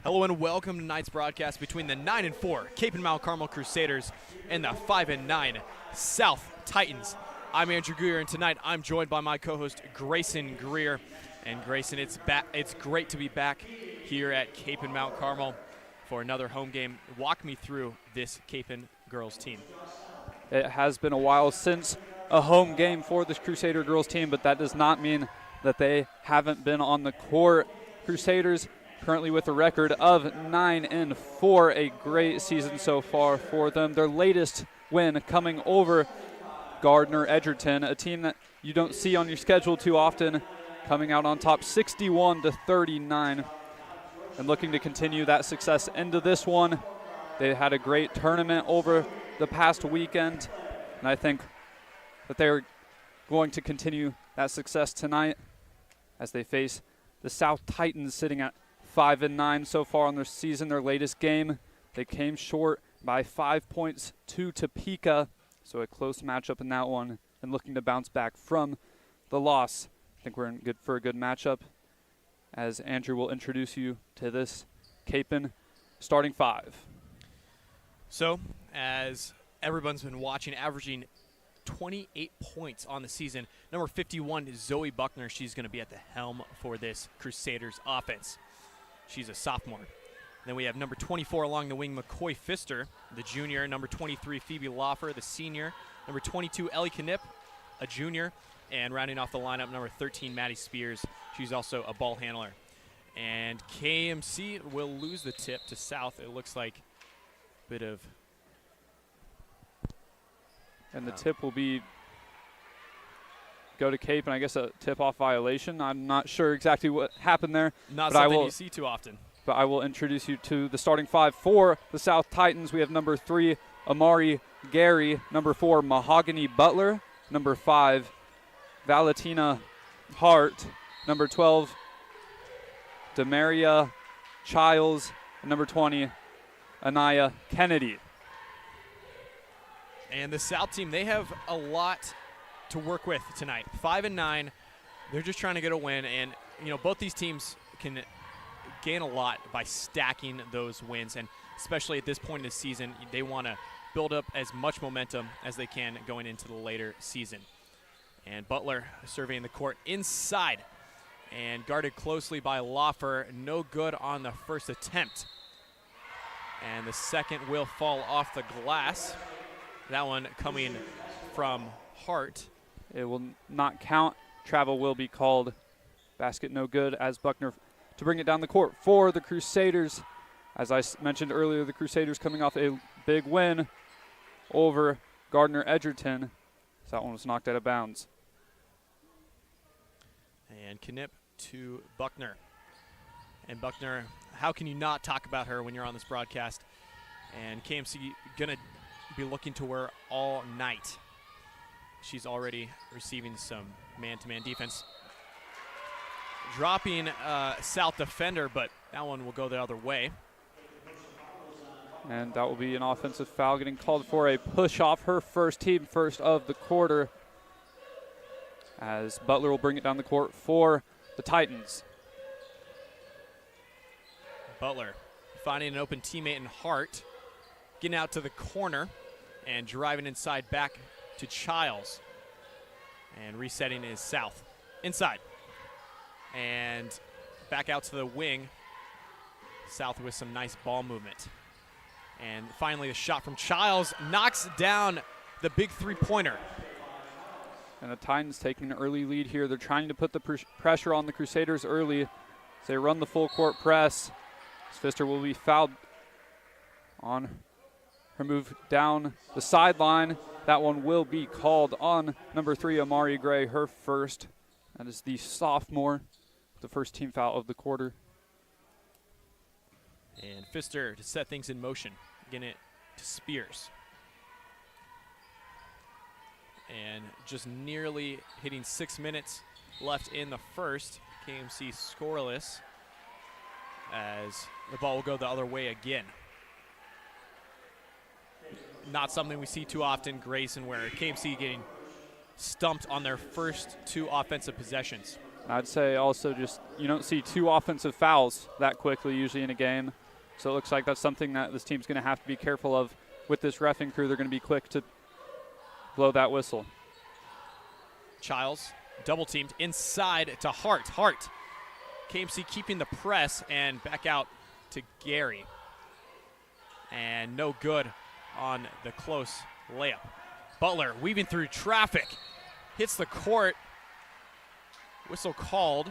Hello and welcome to tonight's broadcast between the 9-4 Cape and Mount Carmel Crusaders and the 5-9 South Titans. I'm Andrew Greer, and tonight I'm joined by my co-host Grayson Greer. And Grayson, it's great to be back here at Cape and Mount Carmel for another home game. Walk me through this Cape and girls team. It has been a while since a home game for this Crusader girls team, but that does not mean that they haven't been on the court. Crusaders currently with a record of 9-4, a great season so far for them. Their latest win coming over Gardner Edgerton, a team that you don't see on your schedule too often, coming out on top 61-39 and looking to continue that success into this one. They had a great tournament over the past weekend, and I think that they're going to continue that success tonight as they face the South Titans, sitting at 5-9 so far on their season. Their latest game, they came short by 5 points to Topeka, so a close matchup in that one, and looking to bounce back from the loss. I think we're for a good matchup, as Andrew will introduce you to this Capen starting five. So, as everyone's been watching, averaging 28 points on the season, number 51 is Zoe Buckner. She's going to be at the helm for this Crusaders offense. She's a sophomore. Then we have number 24 along the wing, McCoy Pfister, the junior. Number 23, Phoebe Loffer, the senior. Number 22, Ellie Knipp, a junior. And rounding off the lineup, number 13, Maddie Spears. She's also a ball handler. And KMC will lose the tip to South. It looks like a bit of... And the tip will go to Cape, and I guess a tip-off violation. I'm not sure exactly what happened there. Not something you see too often. But I will introduce you to the starting five for the South Titans. We have number 3, Amari Gary. Number 4, Mahogany Butler. Number 5, Valentina Hart. Number 12, Demaria Childs. And number 20, Anaya Kennedy. And the South team, they have a lot to work with tonight. 5-9, they're just trying to get a win. And, you know, both these teams can gain a lot by stacking those wins. And especially at this point in the season, they want to build up as much momentum as they can going into the later season. And Butler surveying the court inside and guarded closely by Loffer. No good on the first attempt. And the second will fall off the glass. That one coming from Hart. It will not count. Travel will be called. Basket no good as Buckner to bring it down the court for the Crusaders. As I mentioned earlier, the Crusaders coming off a big win over Gardner Edgerton. So that one was knocked out of bounds. And Knipp to Buckner. And Buckner, how can you not talk about her when you're on this broadcast? And KMC going to be looking to her all night. She's already receiving some man-to-man defense. Dropping South defender, but that one will go the other way. And that will be an offensive foul getting called for a push off her first of the quarter, as Butler will bring it down the court for the Titans. Butler finding an open teammate in Hart, getting out to the corner and driving inside back to Childs. And resetting is South. Inside. And back out to the wing. South with some nice ball movement. And finally a shot from Childs knocks down the big three-pointer. And the Titans taking an early lead here. They're trying to put the pressure on the Crusaders early as they run the full court press. Pfister will be fouled on her move down the sideline. That one will be called on number 3, Amari Gray, her first. That is the sophomore, the first team foul of the quarter. And Pfister to set things in motion, getting it to Spears. And just nearly hitting 6 minutes left in the first. KMC scoreless as the ball will go the other way again. Not something we see too often, Grayson, where KMC getting stumped on their first 2 offensive possessions. I'd say also just you don't see 2 offensive fouls that quickly usually in a game. So it looks like that's something that this team's going to have to be careful of with this reffing crew. They're going to be quick to blow that whistle. Childs double teamed inside to Hart. Hart, KMC keeping the press and back out to Gary. And no good on the close layup. Butler weaving through traffic, hits the court. Whistle called.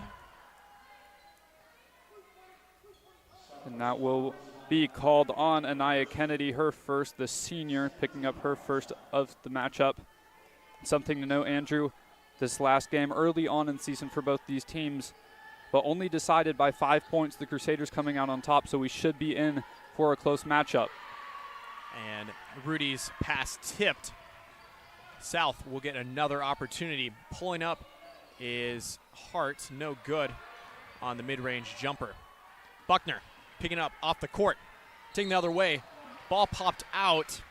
And that will be called on Anaya Kennedy, her first, the senior, picking up her first of the matchup. Something to note, Andrew, this last game early on in the season for both these teams, but only decided by 5 points, the Crusaders coming out on top, so we should be in for a close matchup. And Rudy's pass tipped. South will get another opportunity. Pulling up is Hart, no good on the mid-range jumper. Buckner picking up off the court, taking the other way. Ball popped out.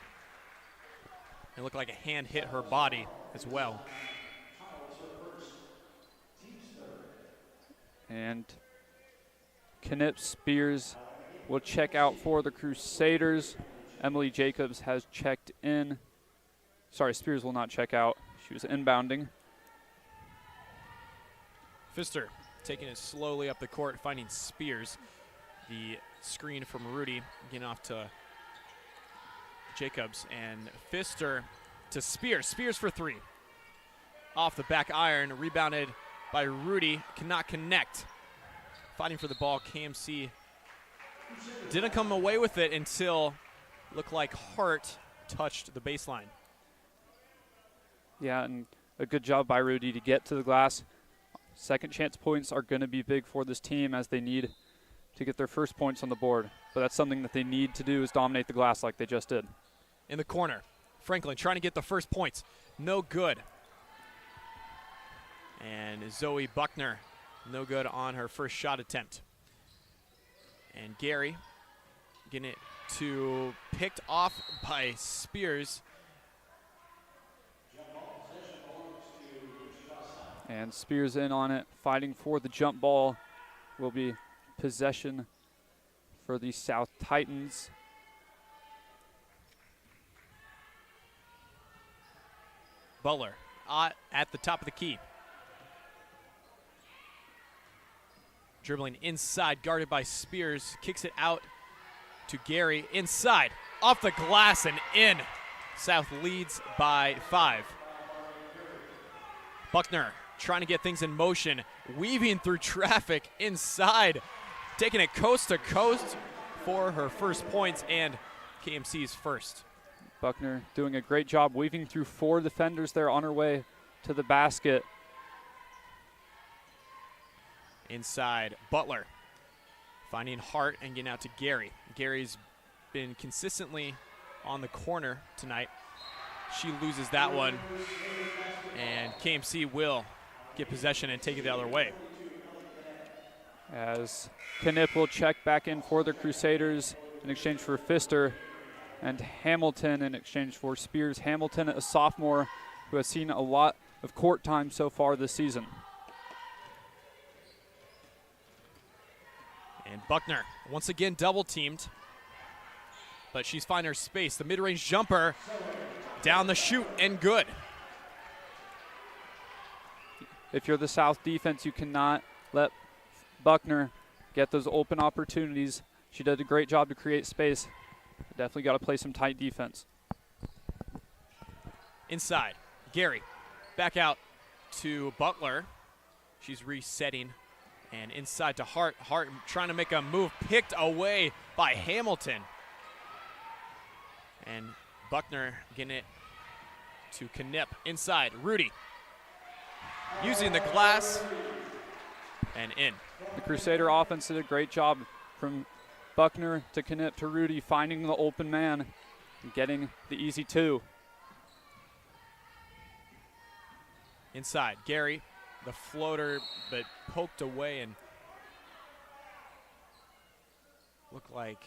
It looked like a hand hit her body as well. And Knipp Spears will check out for the Crusaders. Emily Jacobs has checked in. Sorry, Spears will not check out. She was inbounding. Pfister taking it slowly up the court, finding Spears. The screen from Rudy getting off to Jacobs, and Pfister to Spears. Spears for 3. Off the back iron, rebounded by Rudy, cannot connect. Fighting for the ball, KMC didn't come away with it until looked like Hart touched the baseline. Yeah, and a good job by Rudy to get to the glass. Second chance points are going to be big for this team as they need to get their first points on the board. But that's something that they need to do is dominate the glass like they just did. In the corner, Franklin trying to get the first points. No good. And Zoe Buckner, no good on her first shot attempt. And Gary getting it to picked off by Spears. And Spears in on it, fighting for the jump ball. Will be possession for the South Titans. Butler at the top of the key. Dribbling inside, guarded by Spears, kicks it out to Gary. Inside, off the glass and in. South leads by 5. Buckner trying to get things in motion, weaving through traffic inside, taking it coast to coast for her first points and KMC's first. Buckner doing a great job weaving through 4 defenders there on her way to the basket. Inside, Butler finding Hart and getting out to Gary. Gary's been consistently on the corner tonight. She loses that one, and KMC will get possession and take it the other way. As Knipp will check back in for the Crusaders in exchange for Pfister, and Hamilton in exchange for Spears. Hamilton, a sophomore who has seen a lot of court time so far this season. And Buckner once again double teamed, but she's finding her space. The mid-range jumper down the chute and good. If you're the South defense, you cannot let Buckner get those open opportunities. She did a great job to create space. Definitely got to play some tight defense. Inside, Gary back out to Butler. She's resetting. And inside to Hart. Hart trying to make a move, picked away by Hamilton. And Buckner getting it to Knipp. Inside, Rudy using the glass and in. The Crusader offense did a great job from Buckner to Knipp to Rudy, finding the open man and getting the easy 2. Inside, Gary, the floater, but poked away and looked like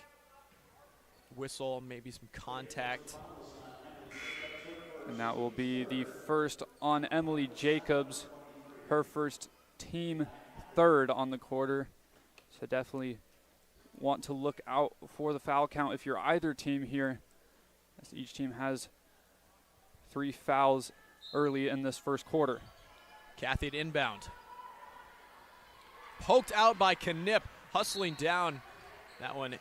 whistle, maybe some contact. And that will be the first on Emily Jacobs, her first team third on the quarter. So definitely want to look out for the foul count if you're either team here, as each team has 3 fouls early in this first quarter. Kathy to inbound. Poked out by Knip, hustling down. That one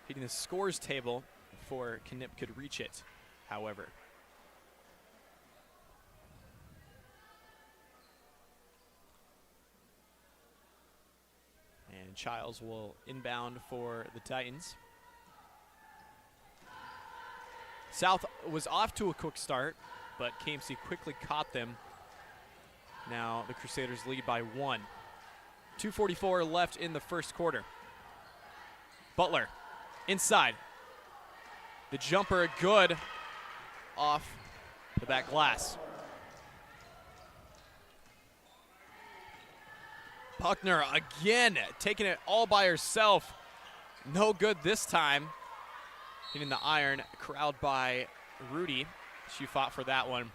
hitting the scores table before Knip could reach it, however. And Childs will inbound for the Titans. South was off to a quick start, but KMC quickly caught them. Now the Crusaders lead by 1. 2:44 left in the first quarter. Butler inside. The jumper good off the back glass. Buckner again taking it all by herself. No good this time. Hitting the iron, corralled by Rudy. She fought for that one.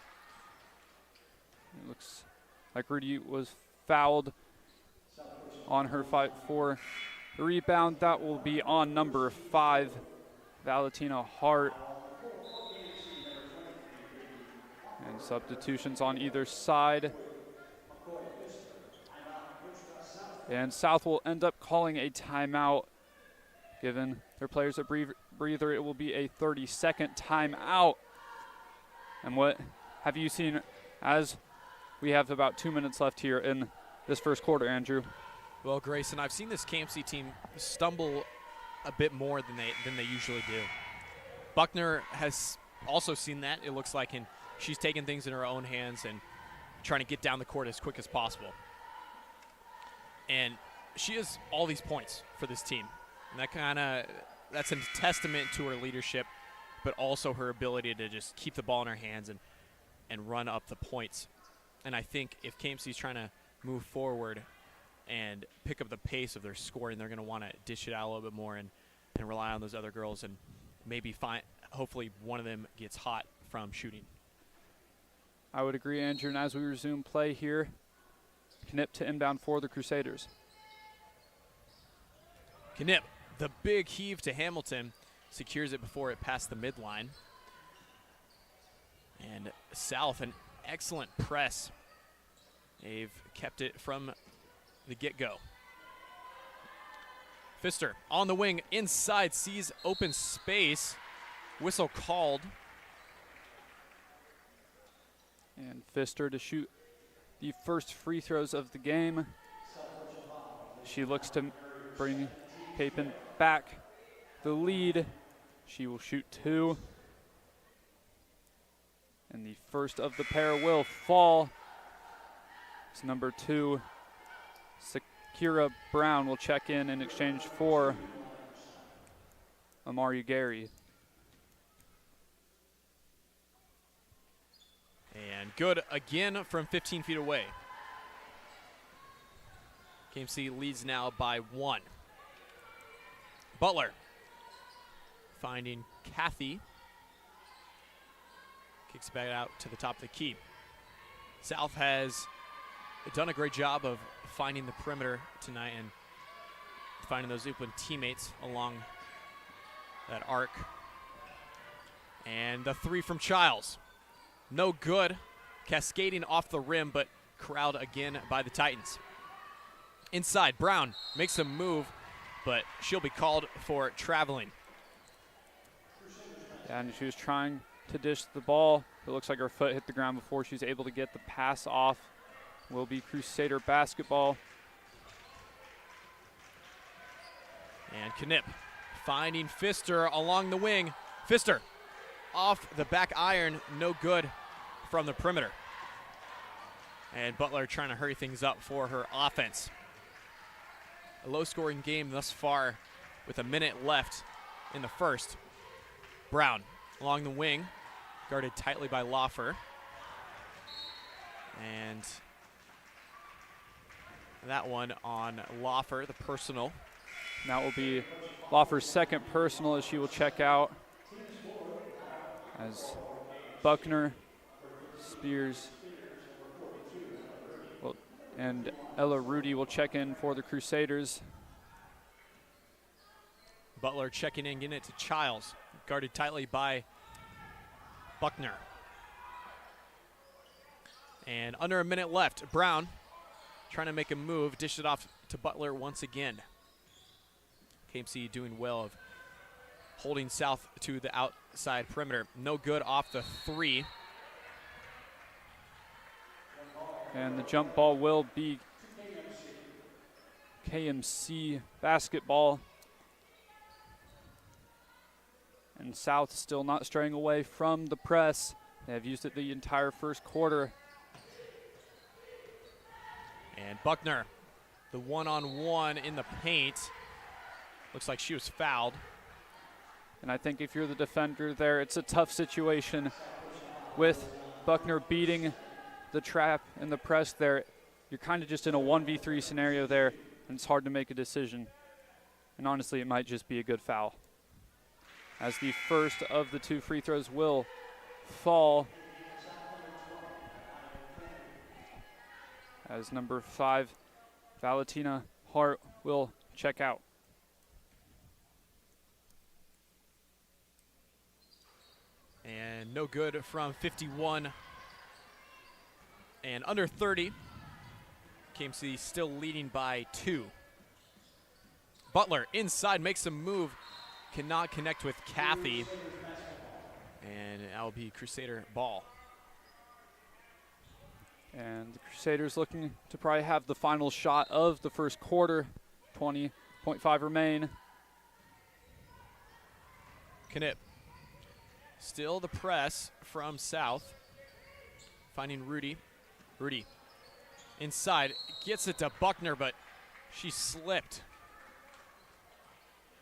It looks like Rudy was fouled on her fight for the rebound. That will be on number 5, Valentina Hart. And substitutions on either side. And South will end up calling a timeout. Given their players a breather, it will be a 30-second timeout. And what have you seen as we have about 2 minutes left here in this first quarter, Andrew? Well, Grayson, I've seen this KMC team stumble a bit more than they usually do. Buckner has also seen that, it looks like, and she's taking things in her own hands and trying to get down the court as quick as possible. And she has all these points for this team. And that's a testament to her leadership, but also her ability to just keep the ball in her hands and run up the points. And I think if KMC's trying to move forward and pick up the pace of their scoring, they're going to want to dish it out a little bit more and rely on those other girls and maybe hopefully one of them gets hot from shooting. I would agree, Andrew. And as we resume play here, Knip to inbound for the Crusaders. Knip, the big heave to Hamilton, secures it before it passed the midline. And South, an excellent press. They've kept it from the get-go. Pfister on the wing, inside, sees open space. Whistle called. And Pfister to shoot the first free throws of the game. She looks to bring Kapaun back the lead. She will shoot 2. And the first of the pair will fall. It's number 2, Sakira Brown, will check in exchange for Amari Gary. And good again from 15 feet away. KMC leads now by 1. Butler finding Kathy. Kicks it back out to the top of the key. South has done a great job of finding the perimeter tonight and finding those open teammates along that arc. And the 3 from Childs. No good. Cascading off the rim, but corralled again by the Titans. Inside, Brown makes a move, but she'll be called for traveling. Yeah, and she was trying to dish the ball. It looks like her foot hit the ground before she's able to get the pass off. Will be Crusader basketball. And Knip finding Pfister along the wing. Pfister off the back iron, no good from the perimeter. And Butler trying to hurry things up for her offense. A low-scoring game thus far with a minute left in the first. Brown along the wing, guarded tightly by Loffer. And that one on Loffer, the personal. And that will be Loffer's second personal as she will check out. As Buckner, Spears will And Ella Rudy will check in for the Crusaders. Butler checking in, getting it to Childs, guarded tightly by Buckner. And under a minute left, Brown trying to make a move, dish it off to Butler once again. KMC doing well of holding South to the outside perimeter. No good off the three. And the jump ball will be KMC basketball. And South still not straying away from the press. They have used it the entire first quarter. And Buckner, the one-on-one in the paint. Looks like she was fouled. And I think if you're the defender there, it's a tough situation with Buckner beating the trap and the press there. You're kind of just in a 1v3 scenario there, and it's hard to make a decision. And honestly, it might just be a good foul, as the first of the two free throws will fall, as number 5, Valentina Hart, will check out. And no good from 51. And under 30, KMC still leading by 2. Butler inside, makes a move, cannot connect with Kathy. And that will be Crusader ball. And the Crusaders looking to probably have the final shot of the first quarter. 20.5 remain. Knipp. Still the press from South. Finding Rudy. Rudy inside, gets it to Buckner, but she slipped.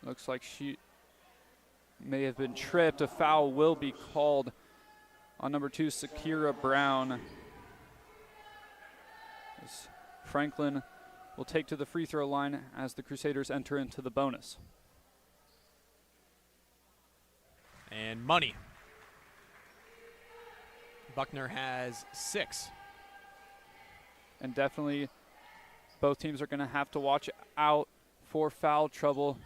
Looks like she may have been tripped. A foul will be called on number 2, Sakira Brown. As Franklin will take to the free throw line as the Crusaders enter into the bonus. And money. Buckner has 6. And definitely both teams are going to have to watch out for foul trouble.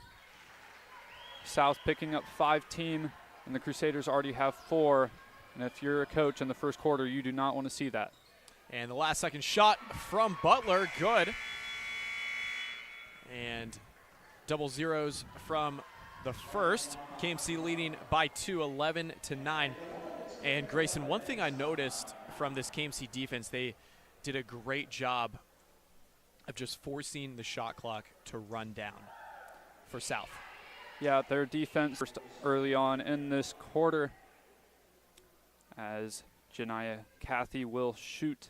South picking up 5 team, and the Crusaders already have 4. And if you're a coach in the first quarter, you do not want to see that. And the last second shot from Butler, good. And double zeros from the first. KMC leading by 2, 11-9. And Grayson, one thing I noticed from this KMC defense, they did a great job of just forcing the shot clock to run down for South. Yeah, their defense first early on in this quarter, as Janiyah Cathy will shoot.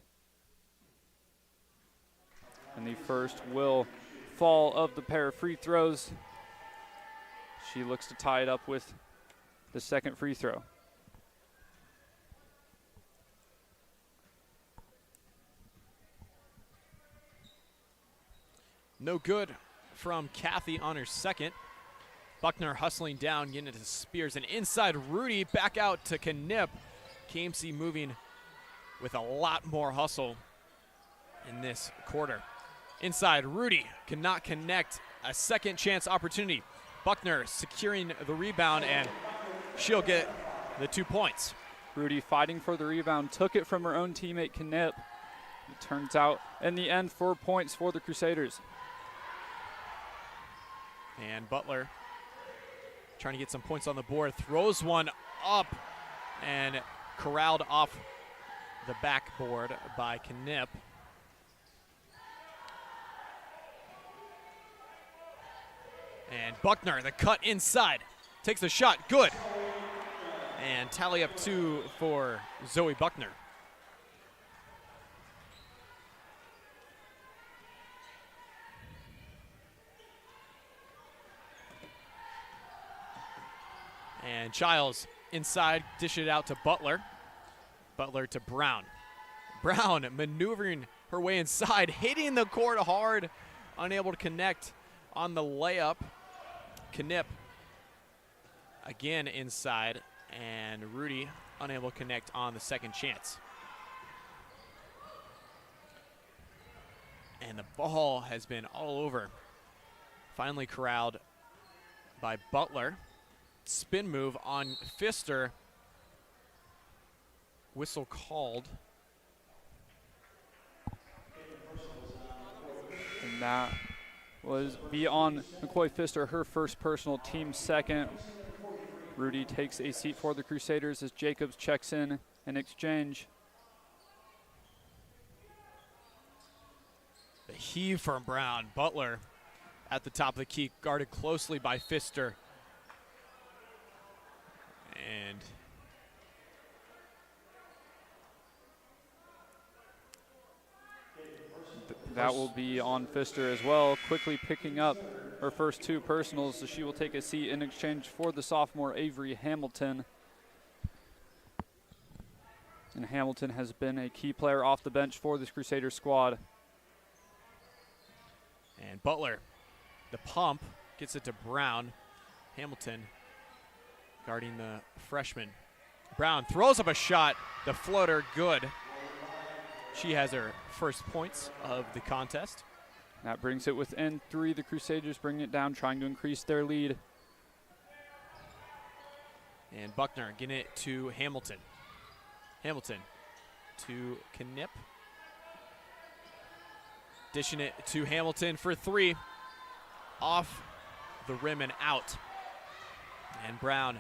And the first will fall of the pair of free throws. She looks to tie it up with the second free throw. No good from Kathy on her second. Buckner hustling down, getting it to Spears, and inside Rudy, back out to Knipp. KMC moving with a lot more hustle in this quarter. Inside, Rudy cannot connect, a second chance opportunity. Buckner securing the rebound, and she'll get the 2 points. Rudy fighting for the rebound, took it from her own teammate Knipp. It turns out in the end 4 points for the Crusaders. And Butler trying to get some points on the board, throws one up and corralled off the backboard by Knipp. And Buckner, the cut inside, takes the shot, good. And tally up 2 for Zoe Buckner. And Childs inside, dish it out to Butler. Butler to Brown. Brown maneuvering her way inside, hitting the court hard, unable to connect on the layup. Knipp again inside, and Rudy unable to connect on the second chance. And the ball has been all over. Finally corralled by Butler. Spin move on Pfister. Whistle called. And that was on McCoy Pfister, her first personal, team second. Rudy takes a seat for the Crusaders as Jacobs checks in exchange. The heave from Brown. Butler at the top of the key, guarded closely by Pfister. And that will be on Pfister as well, quickly picking up her first 2 personals, so she will take a seat in exchange for the sophomore Avery Hamilton. And Hamilton has been a key player off the bench for this Crusader squad. And Butler, the pump, gets it to Brown. Hamilton guarding the freshman. Brown throws up a shot. The floater, good. She has her first points of the contest. That brings it within 3. The Crusaders bring it down, trying to increase their lead. And Buckner getting it to Hamilton. Hamilton to Knipp. Dishing it to Hamilton for 3. Off the rim and out. And Brown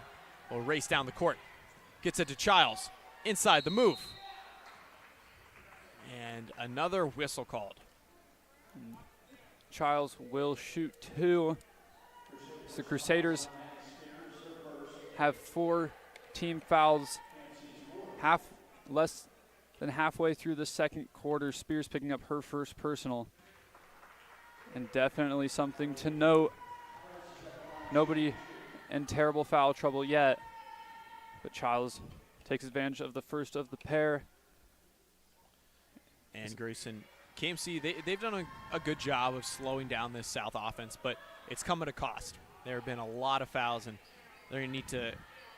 will race down the court. Gets it to Childs. Inside the move. And another whistle called. Childs will shoot 2. So the Crusaders have 4 team fouls. Less than halfway through the second quarter, Spears picking up her first personal. And definitely something to note. Nobody in terrible foul trouble yet. But Childs takes advantage of the first of the pair. And Grayson, KMC, they've done a good job of slowing down this South offense, but it's come at a cost. There have been a lot of fouls, and they're going to need to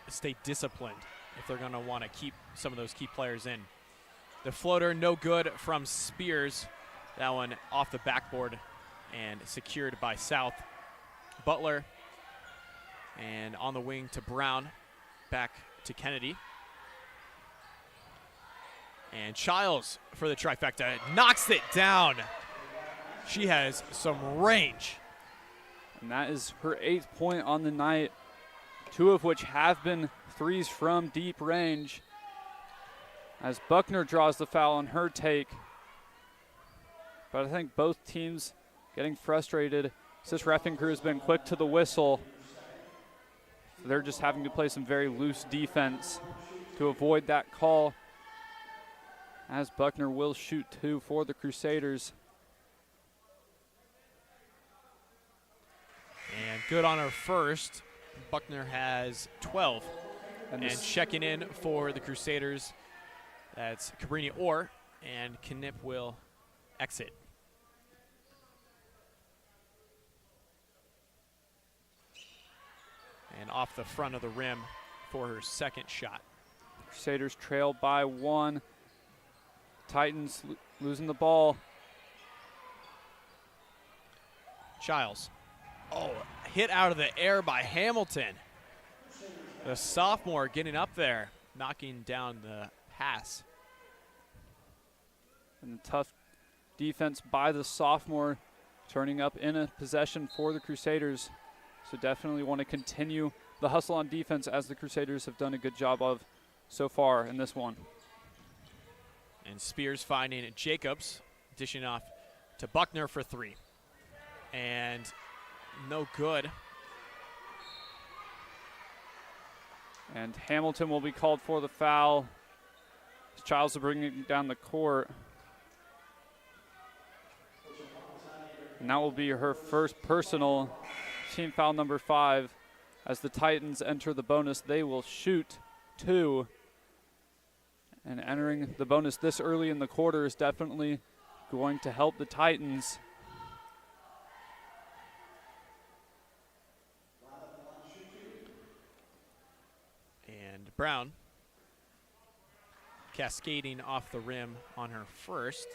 stay disciplined if they're going to want to keep some of those key players in. The floater, no good from Spears. That one off the backboard and secured by South. Butler, and on the wing to Brown, back to Kennedy. And Childs for the trifecta, knocks it down. She has some range. And that is her 8th point on the night, 2 of which have been threes from deep range. As Buckner draws the foul on her take. But I think both teams getting frustrated. This reffing crew has been quick to the whistle. They're just having to play some very loose defense to avoid that call. As Buckner will shoot 2 for the Crusaders. And good on her first. Buckner has 12. And checking in for the Crusaders, that's Cabrini Orr, and Knipp will exit. And off the front of the rim for her second shot. Crusaders trail by 1. Titans losing the ball. Childs. Oh, hit out of the air by Hamilton. The sophomore getting up there, knocking down the pass. And a tough defense by the sophomore, turning up in a possession for the Crusaders. So definitely want to continue the hustle on defense, as the Crusaders have done a good job of so far in this one. And Spears finding Jacobs, dishing off to Buckner for 3. And no good. And Hamilton will be called for the foul. Childs will bring it down the court. And that will be her first personal, team foul number 5. As the Titans enter the bonus, they will shoot 2. And entering the bonus this early in the quarter is definitely going to help the Titans. And Brown cascading off the rim on her first.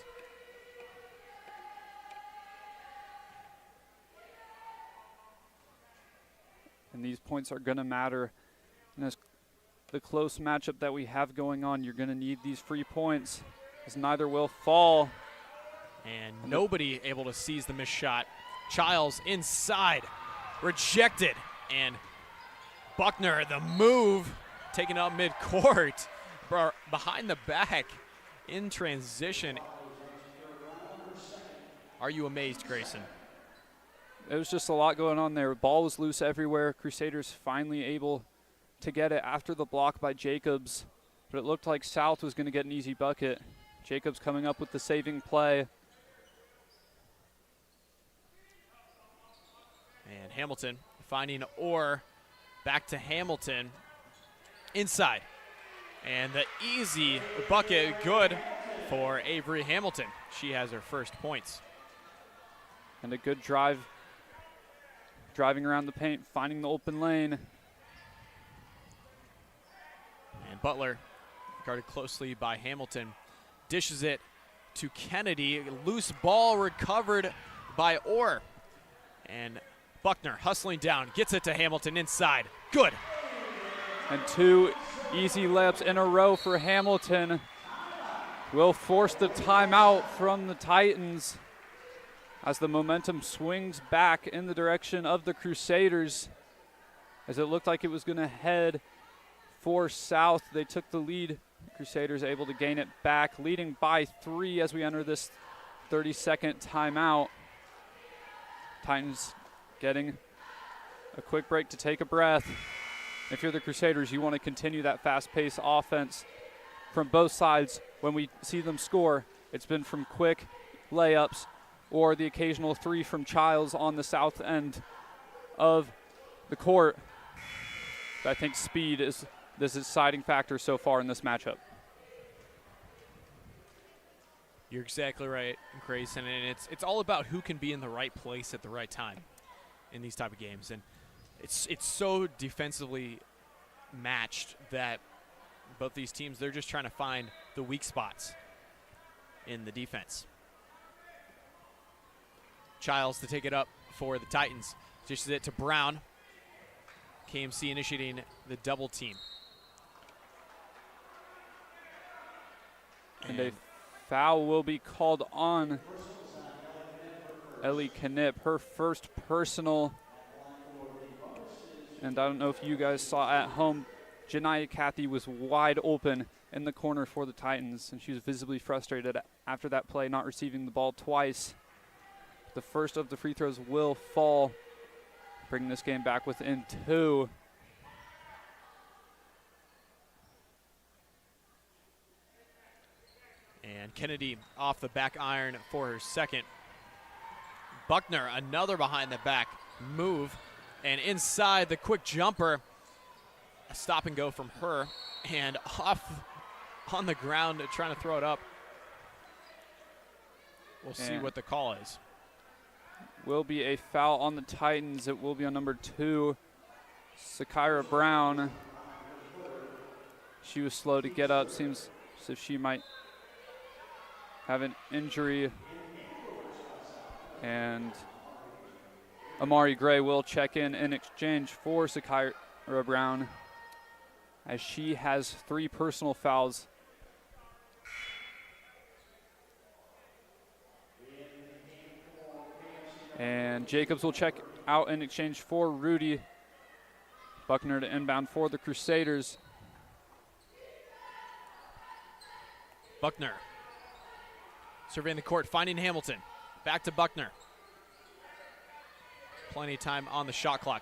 And these points are going to matter. And as the close matchup that we have going on, you're going to need these free points, as neither will fall. And nobody able to seize the missed shot. Childs inside, rejected, and Buckner, the move, taken up mid-court, behind the back, in transition. Are you amazed, Grayson? It was just a lot going on there. Ball was loose everywhere. Crusaders finally able to get it after the block by Jacobs, but it looked like South was going to get an easy bucket. Jacobs coming up with the saving play. And Hamilton finding Orr, back to Hamilton, inside. And the easy bucket, good for Avery Hamilton. She has her first points. And a good drive, driving around the paint, finding the open lane. And Butler, guarded closely by Hamilton, dishes it to Kennedy. Loose ball recovered by Orr. And Buckner hustling down, gets it to Hamilton inside. Good. And 2 easy layups in a row for Hamilton. Will force the timeout from the Titans as the momentum swings back in the direction of the Crusaders. As it looked like it was going to head for South, they took the lead. Crusaders able to gain it back, leading by 3 as we enter this 30-second timeout. Titans getting a quick break to take a breath. If you're the Crusaders, you want to continue that fast-paced offense from both sides. When we see them score, it's been from quick layups or the occasional 3 from Childs on the south end of the court. But I think speed is the deciding factor so far in this matchup. You're exactly right, Grayson, and it's all about who can be in the right place at the right time in these type of games. And it's so defensively matched that both these teams, they're just trying to find the weak spots in the defense. Childs to take it up for the Titans. Dishes it to Brown. KMC initiating the double team. And a foul will be called on Ellie Knipp, her first personal. And I don't know if you guys saw at home, Janiyah Cathy was wide open in the corner for the Titans, and she was visibly frustrated after that play, not receiving the ball twice. The first of the free throws will fall, bringing this game back within 2. And Kennedy off the back iron for her second. Buckner, another behind the back move. And inside, the quick jumper. A stop and go from her. And off on the ground, trying to throw it up. We'll see what the call is. Will be a foul on the Titans. It will be on number 2, Sakira Brown. She was slow to get up. Seems as if she might have an injury. And Amari Gray will check in exchange for Sakira Brown, as she has 3 personal fouls. And Jacobs will check out in exchange for Rudy. Buckner to inbound for the Crusaders. Buckner surveying the court, finding Hamilton. Back to Buckner. Plenty of time on the shot clock.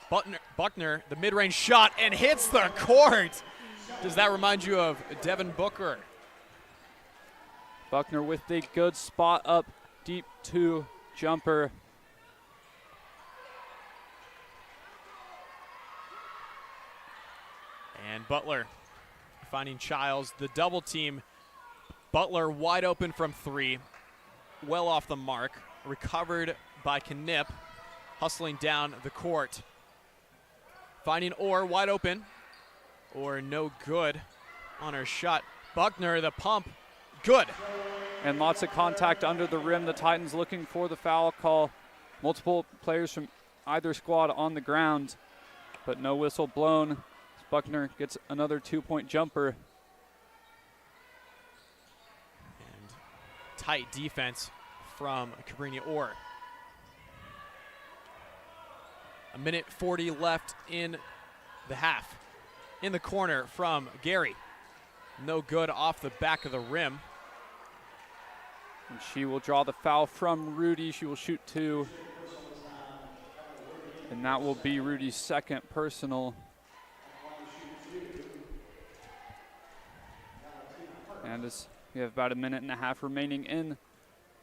Buckner, the mid-range shot, and hits the court. Does that remind you of Devin Booker? Buckner with the good spot up, deep 2 jumper. And Butler finding Childs, the double team. Butler wide open from 3, well off the mark. Recovered by Knipp, hustling down the court. Finding Orr wide open. Orr no good on her shot. Buckner, the pump, good. And lots of contact under the rim. The Titans looking for the foul call. Multiple players from either squad on the ground. but no whistle blown. Buckner gets another 2-point jumper. And tight defense from Cabrini Orr. 1:40 left in the half. In the corner from Gary. No good off the back of the rim. And she will draw the foul from Rudy. She will shoot 2. And that will be Rudy's second personal. And as we have about 1.5 minutes remaining in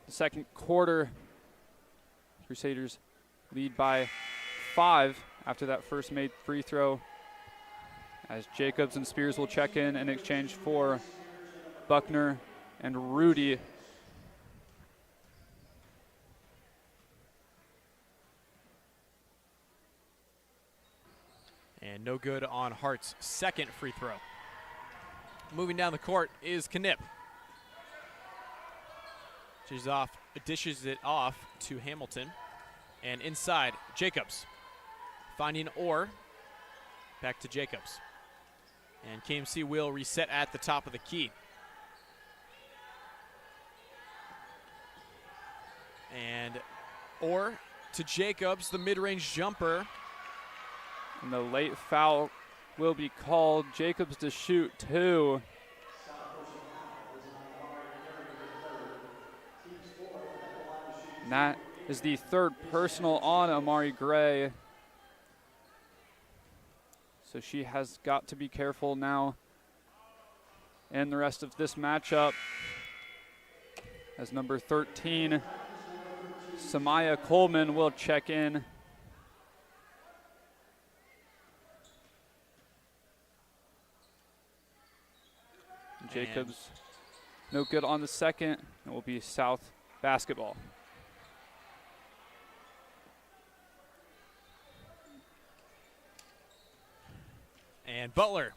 the second quarter, Crusaders lead by 5 after that first made free throw, as Jacobs and Spears will check in exchange for Buckner and Rudy. And no good on Hart's second free throw. Moving down the court is Knipp. Dishes it off to Hamilton. And inside, Jacobs. Finding Orr. Back to Jacobs. And KMC will reset at the top of the key. And Orr to Jacobs, the mid-range jumper. And the late foul will be called. Jacobs to shoot 2. And that is the third personal on Amari Gray. So she has got to be careful now in the rest of this matchup, as number 13, Samaya Coleman, will check in. Jacobs, no good on the second. It will be South basketball. And Butler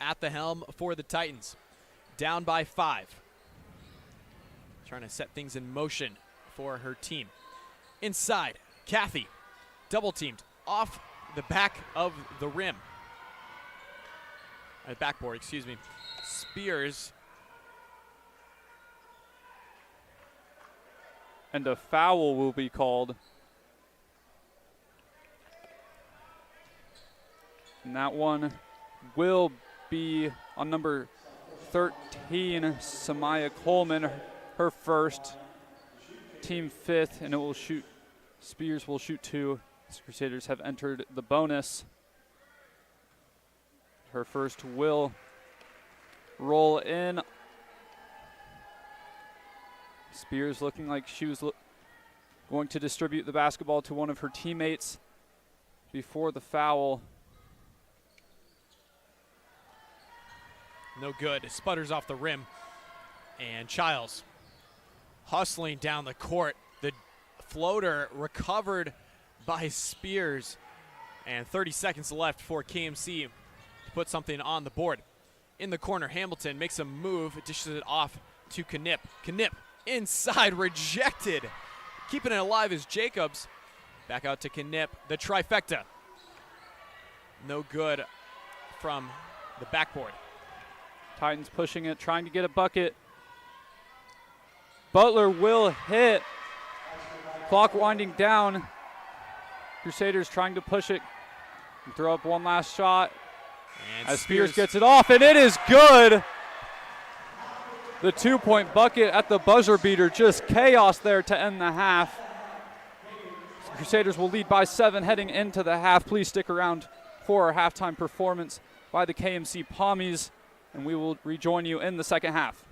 at the helm for the Titans. Down by 5. Trying to set things in motion for her team. Inside, Kathy, double teamed off the back of the rim. Backboard, excuse me. Spears. And a foul will be called. And that one will be on number 13, Samaya Coleman, her first, team 5th, and it will shoot. Spears will shoot 2. The Crusaders have entered the bonus. Her first will roll in. Spears looking like she was going to distribute the basketball to one of her teammates before the foul. No good. It sputters off the rim. And Childs hustling down the court. The floater recovered by Spears. And 30 seconds left for KMC to put something on the board. In the corner, Hamilton makes a move, dishes it off to Knipp. Knipp inside, rejected. Keeping it alive is Jacobs. Back out to Knipp, the trifecta. No good from the backboard. Titans pushing it, trying to get a bucket. Butler will hit. Clock winding down. Crusaders trying to push it and throw up one last shot. And as Spears gets it off, and it is good. The 2-point bucket at the buzzer beater, just chaos there to end the half. Crusaders will lead by 7 heading into the half. Please stick around for our halftime performance by the KMC Pommies, and we will rejoin you in the second half.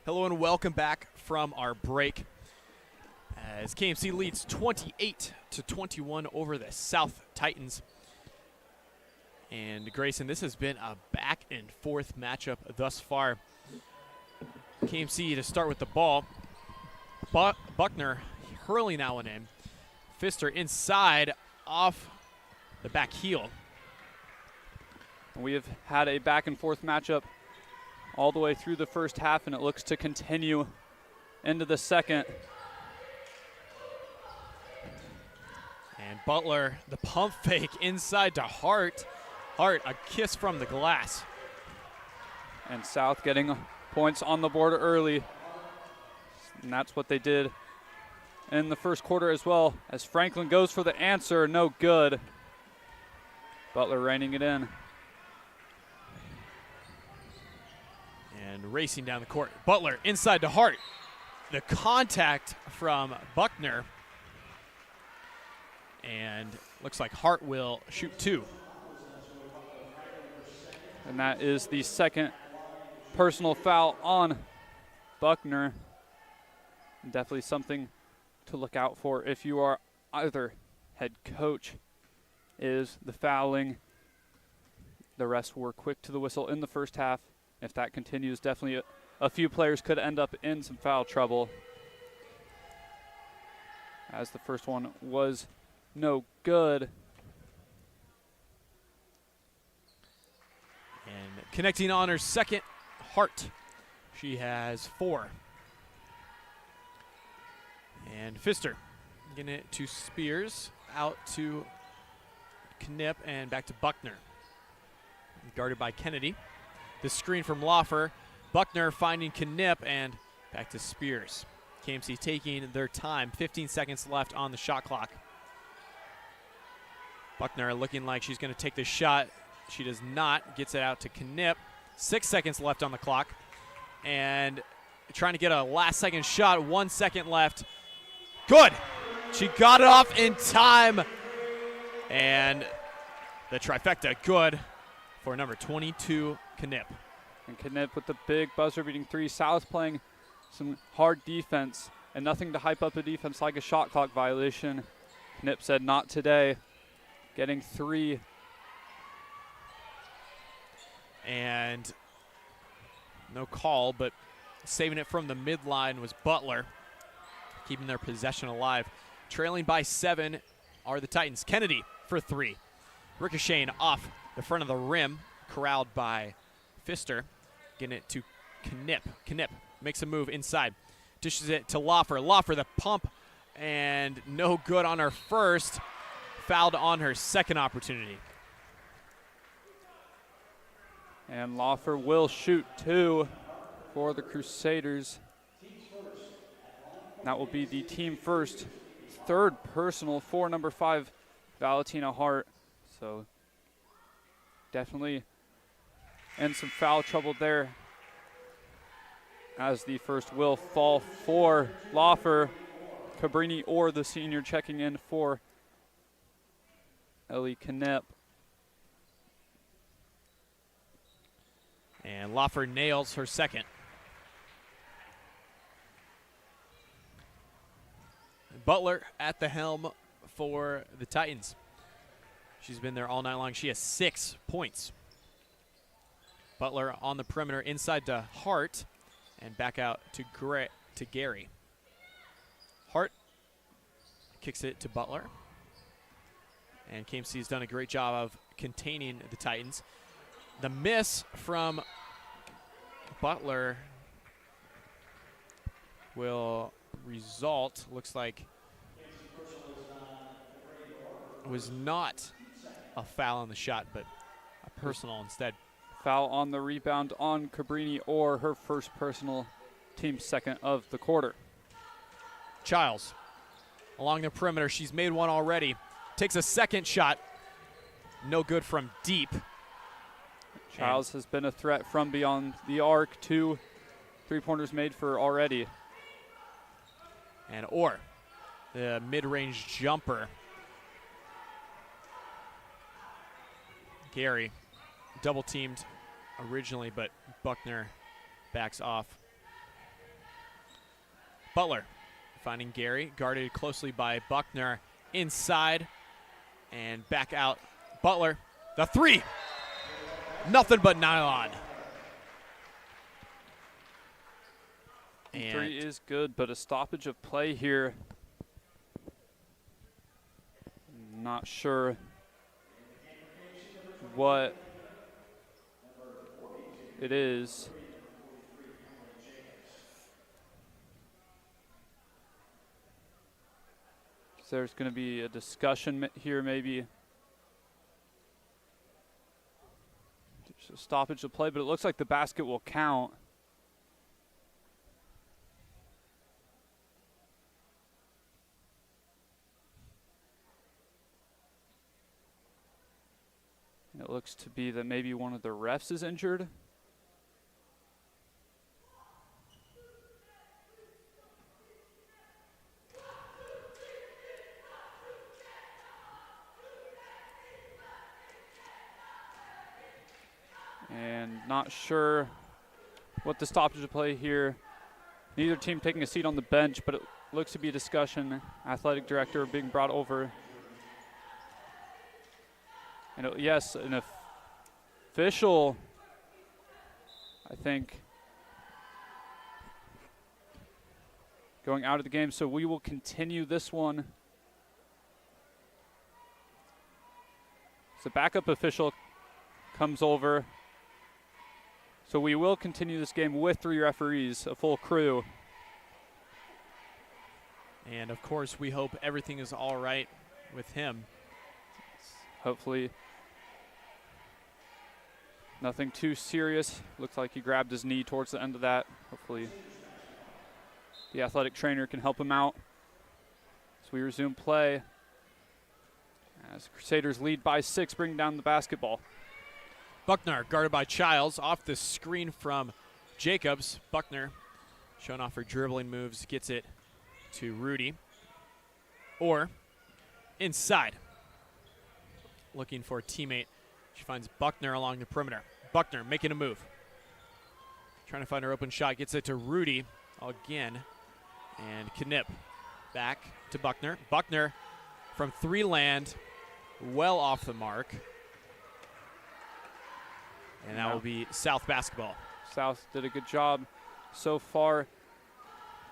Hello and welcome back from our break as KMC leads 28-21 over the South Titans. And Grayson, this has been a back and forth matchup thus far. KMC to start with the ball. Buckner hurling that one in. Pfister inside off the back heel. We have had a back and forth matchup all the way through the first half, and it looks to continue into the second. And Butler, the pump fake inside to Hart. Hart, a kiss from the glass. And South getting points on the board early. And that's what they did in the first quarter as well, as Franklin goes for the answer, no good. Butler reining it in. And racing down the court. Butler inside to Hart. The contact from Buckner. And looks like Hart will shoot two. And that is the second personal foul on Buckner. Definitely something to look out for if you are either head coach, is the fouling. The rest were quick to the whistle in the first half. If that continues, definitely a few players could end up in some foul trouble, as the first one was no good. And connecting on her second, Hart. She has 4. And Pfister getting it to Spears, out to Knipp, and back to Buckner. Guarded by Kennedy. The screen from Laufer. Buckner finding Knipp, and back to Spears. KMC taking their time. 15 seconds left on the shot clock. Buckner looking like she's going to take the shot. She does not. Gets it out to Knipp. 6 seconds left on the clock. And trying to get a last-second shot. 1 second left. Good. She got it off in time. And the trifecta good for number 22, Knipp. And Knipp with the big buzzer-beating three. South playing some hard defense and nothing to hype up a defense like a shot clock violation. Knipp said not today, getting 3. And no call, but saving it from the midline was Butler, keeping their possession alive. Trailing by 7 are the Titans. Kennedy for 3. Ricocheting off the front of the rim, corralled by Pfister. Getting it to Knipp. Knipp makes a move inside. Dishes it to Laufer. Laufer, the pump, and no good on her first. Fouled on her second opportunity. And Laufer will shoot 2 for the Crusaders. That will be the team first, 3rd personal for number 5, Valentina Hart. So definitely in some foul trouble there, as the first will fall for Laufer. Cabrini or the senior checking in for Ellie Knipp. And Laufer nails her second. Butler at the helm for the Titans. She's been there all night long. She has 6 points. Butler on the perimeter, inside to Hart, and back out to Gary. Hart kicks it to Butler. And KMC has done a great job of containing the Titans. The miss from Butler will result, looks like, was not a foul on the shot, but a personal instead. Foul on the rebound on Cabrini, or her first personal, team second of the quarter. Childs along the perimeter. She's made one already. Takes a second shot. No good from deep. Childs has been a threat from beyond the arc. 2 3-pointers made for already. And Orr, the mid-range jumper. Gary double-teamed originally, but Buckner backs off. Butler finding Gary, guarded closely by Buckner. Inside and back out. Butler, the three. Nothing but nylon. And three is good, but a stoppage of play here. Not sure what it is. So there's going to be a discussion here, maybe. There's a stoppage of play, but it looks like the basket will count. And it looks to be that maybe one of the refs is injured. And not sure what the stoppage of play here. Neither team taking a seat on the bench, but it looks to be a discussion. Athletic director being brought over. And yes, an official, I think, going out of the game. So we will continue this one. So backup official comes over. So we will continue this game with 3 referees, a full crew. And of course, we hope everything is all right with him. Hopefully nothing too serious. Looks like he grabbed his knee towards the end of that. Hopefully the athletic trainer can help him out. So we resume play as Crusaders lead by 6, bringing down the basketball. Buckner guarded by Childs off the screen from Jacobs. Buckner showing off her dribbling moves, gets it to Rudy. Or inside, looking for a teammate. She finds Buckner along the perimeter. Buckner making a move. Trying to find her open shot, gets it to Rudy again. And Knipp back to Buckner. Buckner from 3 land, well off the mark. And that will be South basketball. South did a good job so far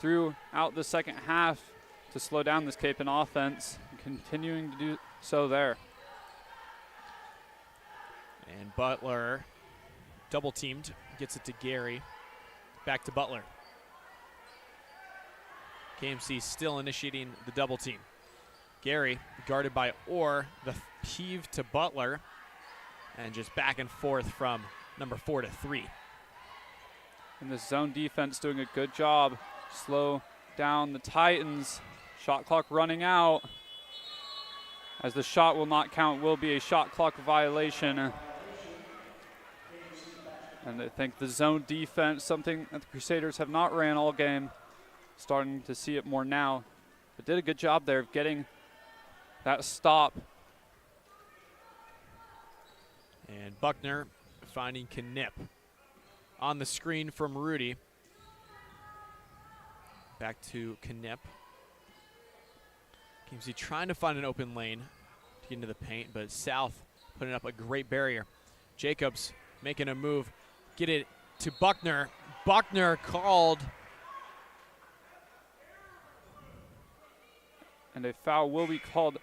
throughout the second half to slow down this Kapaun offense, continuing to do so there. And Butler double teamed, gets it to Gary. Back to Butler. KMC still initiating the double team. Gary guarded by Orr, the heave to Butler. And just back and forth from number 4 to 3. And the zone defense doing a good job. Slow down the Titans. Shot clock running out. As the shot will not count, will be a shot clock violation. And I think the zone defense, something that the Crusaders have not ran all game. Starting to see it more now. But did a good job there of getting that stop. And Buckner finding Knipp on the screen from Rudy. Back to Knipp. KMC trying to find an open lane to get into the paint, but South putting up a great barrier. Jacobs making a move. Get it to Buckner. Buckner called. And a foul will be called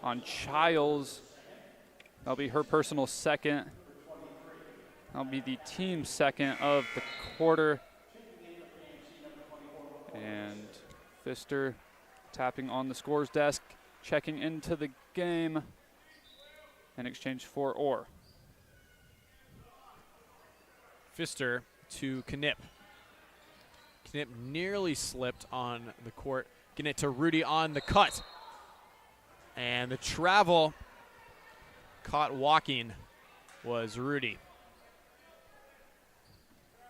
on Childs. That'll be her personal second. That'll be the team second of the quarter. And Pfister tapping on the scores desk, checking into the game in exchange for Orr. Pfister to Knipp. Knipp nearly slipped on the court. Getting it to Rudy on the cut. And the travel caught walking was Rudy.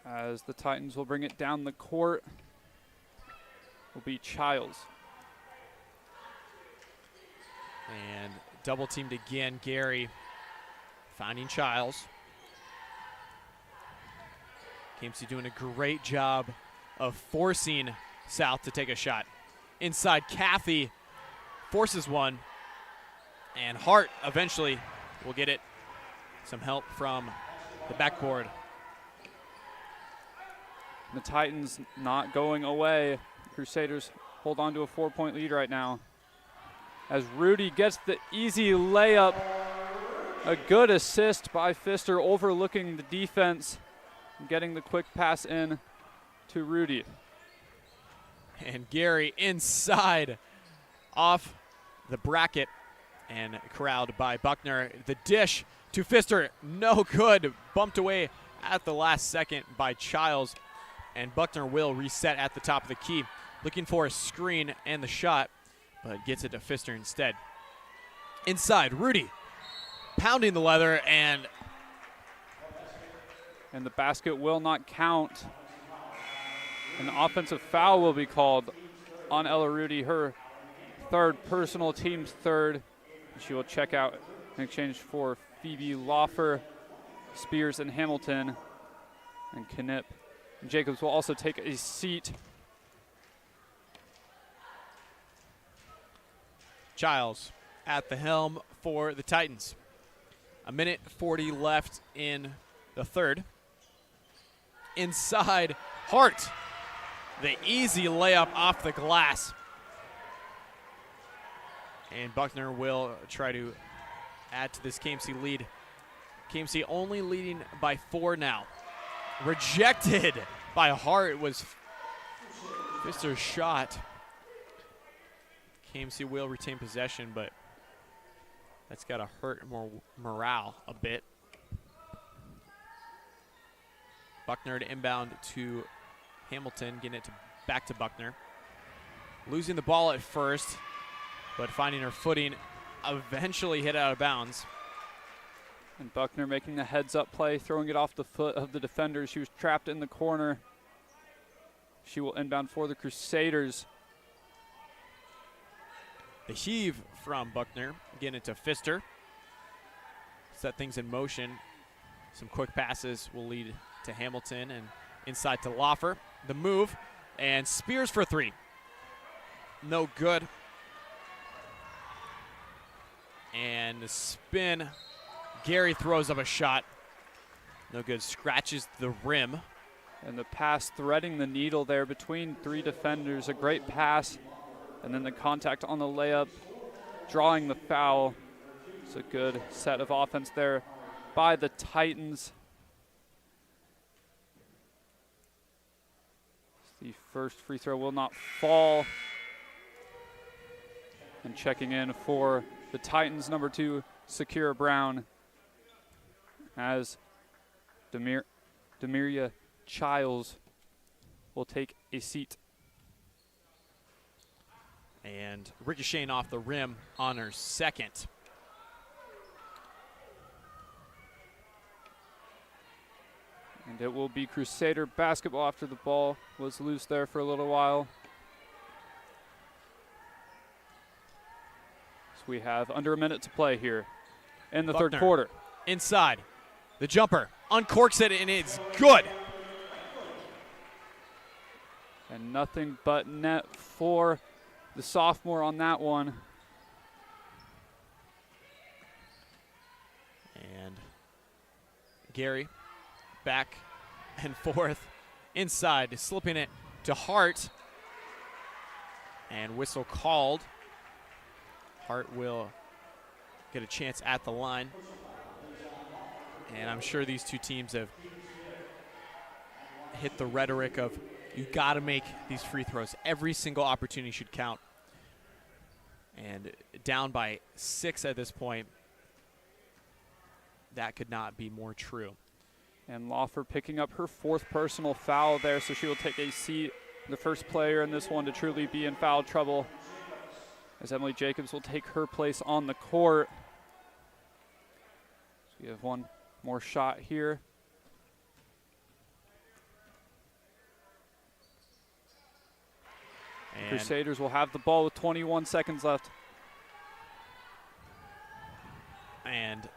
As the Titans will bring it down the court, will be Childs. And double teamed again, Gary finding Childs. KMC doing a great job of forcing South to take a shot. Inside, Kathy forces one, and Hart eventually will get it. Some help from the backboard. The Titans not going away. Crusaders hold on to a 4-point lead right now. As Rudy gets the easy layup. A good assist by Pfister, overlooking the defense, getting the quick pass in to Rudy. And Gary inside off the bracket and corralled by Buckner. The dish to Pfister, no good. Bumped away at the last second by Childs. And Buckner will reset at the top of the key. Looking for a screen and the shot, but gets it to Pfister instead. Inside, Rudy pounding the leather, and the basket will not count. An offensive foul will be called on Ella Rudy, her third personal, team's third. She will check out in exchange for Phoebe Laufer, Spears, and Hamilton. And Knipp and Jacobs will also take a seat. Childs at the helm for the Titans. 1:40 left in the third. Inside, Hart. The easy layup off the glass. And Buckner will try to add to this KMC lead. KMC only leading by 4 now. Rejected by Hart was Pfister's shot. KMC will retain possession, but that's got to hurt morale a bit. Buckner to inbound to Hamilton, getting it back to Buckner. Losing the ball at first, but finding her footing, eventually hit out of bounds. And Buckner making the heads-up play, throwing it off the foot of the defender. She was trapped in the corner. She will inbound for the Crusaders. The heave from Buckner, getting it to Pfister. Set things in motion. Some quick passes will lead to Hamilton and inside to Laufer. The move, and Spears for 3. No good. And the spin. Gary throws up a shot. No good. Scratches the rim. And the pass threading the needle there between 3 defenders. A great pass. And then the contact on the layup, drawing the foul. It's a good set of offense there by the Titans. The first free throw will not fall. And checking in for the Titans, number 2, Sakira Brown, as Demiria Childs will take a seat. And ricocheting off the rim on her second. And it will be Crusader basketball after the ball was loose there for a little while. So we have under a minute to play here in the Buckner, third quarter. Inside, the jumper, uncorks it, and it's good. And nothing but net for the sophomore on that one. And Gary back and forth inside, slipping it to Hart. And whistle called. Hart will get a chance at the line. And I'm sure these two teams have hit the rhetoric of you got to make these free throws. Every single opportunity should count. And down by 6 at this point, that could not be more true. And Laufer picking up her 4th personal foul there, so she will take a seat. The first player in this one to truly be in foul trouble, as Emily Jacobs will take her place on the court. So we have one more shot here. And Crusaders will have the ball with 21 seconds left. And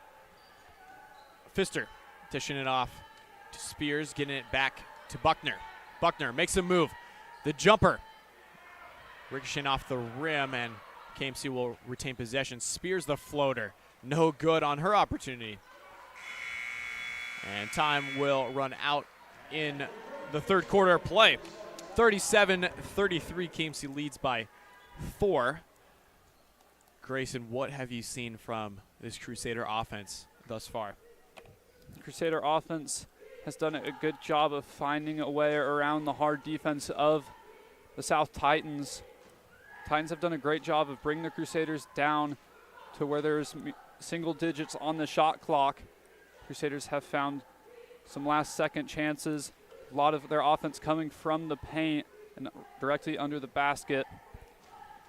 Pfister dishing it off to Spears, getting it back to Buckner. Buckner makes a move. The jumper. Ricocheting off the rim, and KMC will retain possession. Spears the floater. No good on her opportunity. And time will run out in the third quarter play. 37-33, KMC leads by 4. Grayson, what have you seen from this Crusader offense thus far? Crusader offense has done a good job of finding a way around the hard defense of the South Titans. Titans have done a great job of bringing the Crusaders down to where there's single digits on the shot clock. Crusaders have found some last-second chances. A lot of their offense coming from the paint and directly under the basket.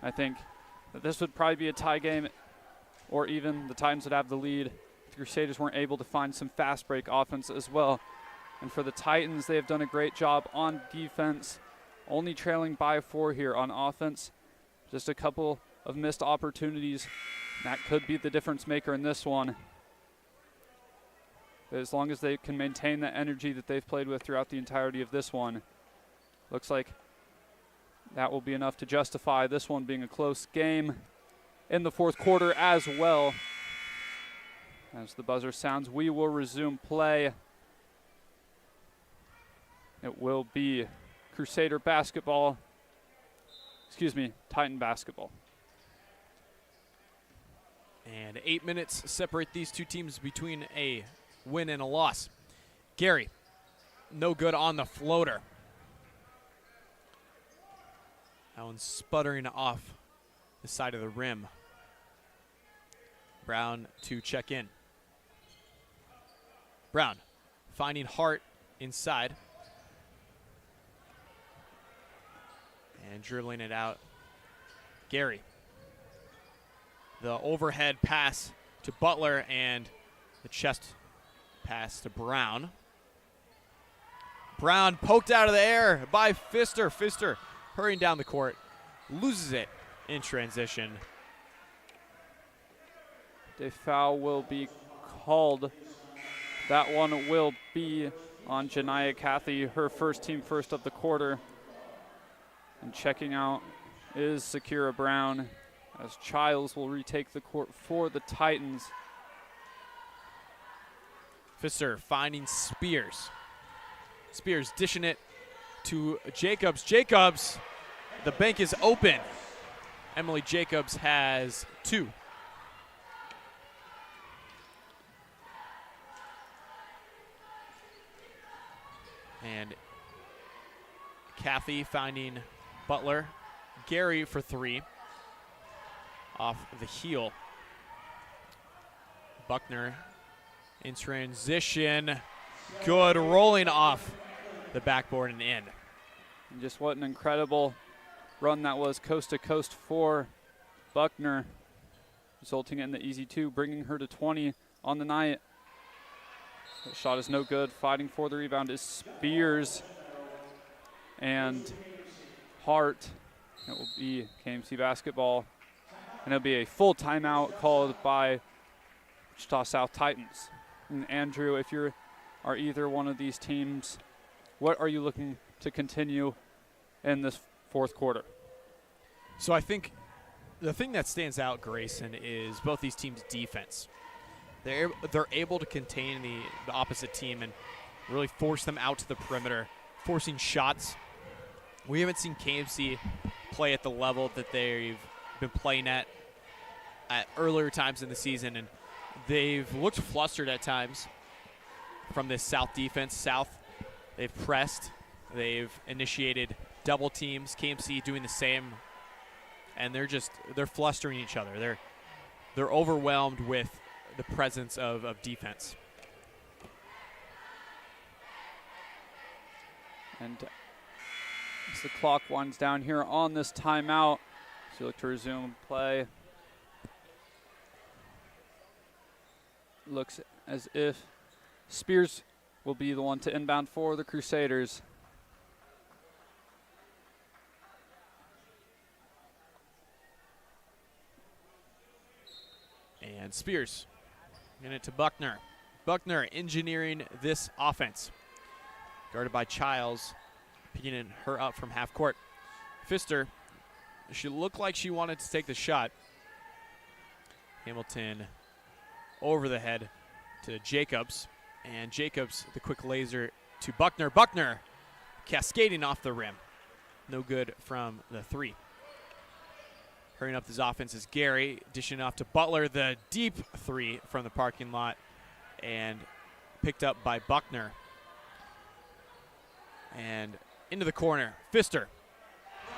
I think that this would probably be a tie game, or even the Titans would have the lead. The Crusaders weren't able to find some fast break offense as well. And for the Titans, they have done a great job on defense, only trailing by 4 here on offense. Just a couple of missed opportunities. That could be the difference maker in this one. But as long as they can maintain the energy that they've played with throughout the entirety of this one, looks like that will be enough to justify this one being a close game in the fourth quarter as well. As the buzzer sounds, we will resume play. It will be Crusader basketball. Titan basketball. And 8 minutes separate these two teams between a win and a loss. Gary, no good on the floater. That one's sputtering off the side of the rim. Brown to check in. Brown finding Hart inside. And dribbling it out. Gary. The overhead pass to Butler and the chest pass to Brown. Brown poked out of the air by Pfister. Pfister hurrying down the court. Loses it in transition. A foul will be called. That one will be on Janiyah Cathy, her first team first of the quarter. And checking out is Sakira Brown, as Childs will retake the court for the Titans. Pfister finding Spears. Spears dishing it to Jacobs. Jacobs, the bank is open. Emily Jacobs has 2. And Cathy finding Butler. Gary for 3. Off the heel. Buckner in transition. Good, rolling off the backboard and in. And just what an incredible run that was, coast to coast for Buckner, resulting in the easy 2, bringing her to 20 on the night. The shot is no good. Fighting for the rebound is Spears and Hart. It will be KMC basketball, and it'll be a full timeout called by Wichita South Titans. And Andrew, if you are either one of these teams, what are you looking to continue in this fourth quarter? So I think the thing that stands out, Grayson, is both these teams' defense. They're able to contain the opposite team and really force them out to the perimeter, forcing shots. We haven't seen KMC play at the level that they've been playing at earlier times in the season, and they've looked flustered at times from this South defense. South, they've pressed, they've initiated double teams. KMC doing the same, and they're flustering each other. They're overwhelmed with the presence of defense. And as the clock winds down here on this timeout, so you look to resume play. Looks as if Spears will be the one to inbound for the Crusaders. And Spears getting it to Buckner. Buckner engineering this offense. Guarded by Childs. picking her up from half court. Pfister, she looked like she wanted to take the shot. Hamilton over the head to Jacobs, and Jacobs, the quick laser to Buckner. Buckner cascading off the rim. No good from the three. Hurrying up this offense is Gary, dishing off to Butler, the deep three from the parking lot, and picked up by Buckner. And into the corner, Pfister.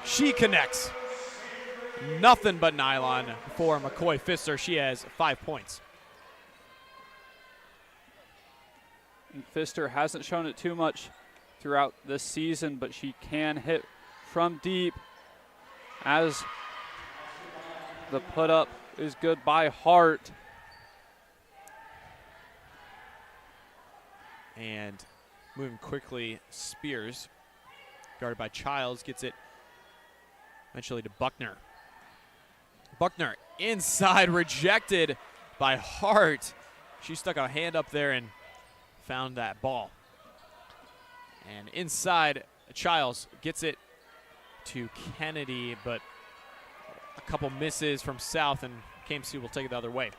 She connects. Nothing but nylon for McCoy Pfister. She has 5 points. And Pfister hasn't shown it too much throughout this season, but she can hit from deep as the put up is good by Hart. And moving quickly, Spears, guarded by Childs, gets it eventually to Buckner. Buckner inside, rejected by Hart. She stuck a hand up there and found that ball. And inside, Childs gets it to Kennedy, but a couple misses from South, and KMC will take it the other way.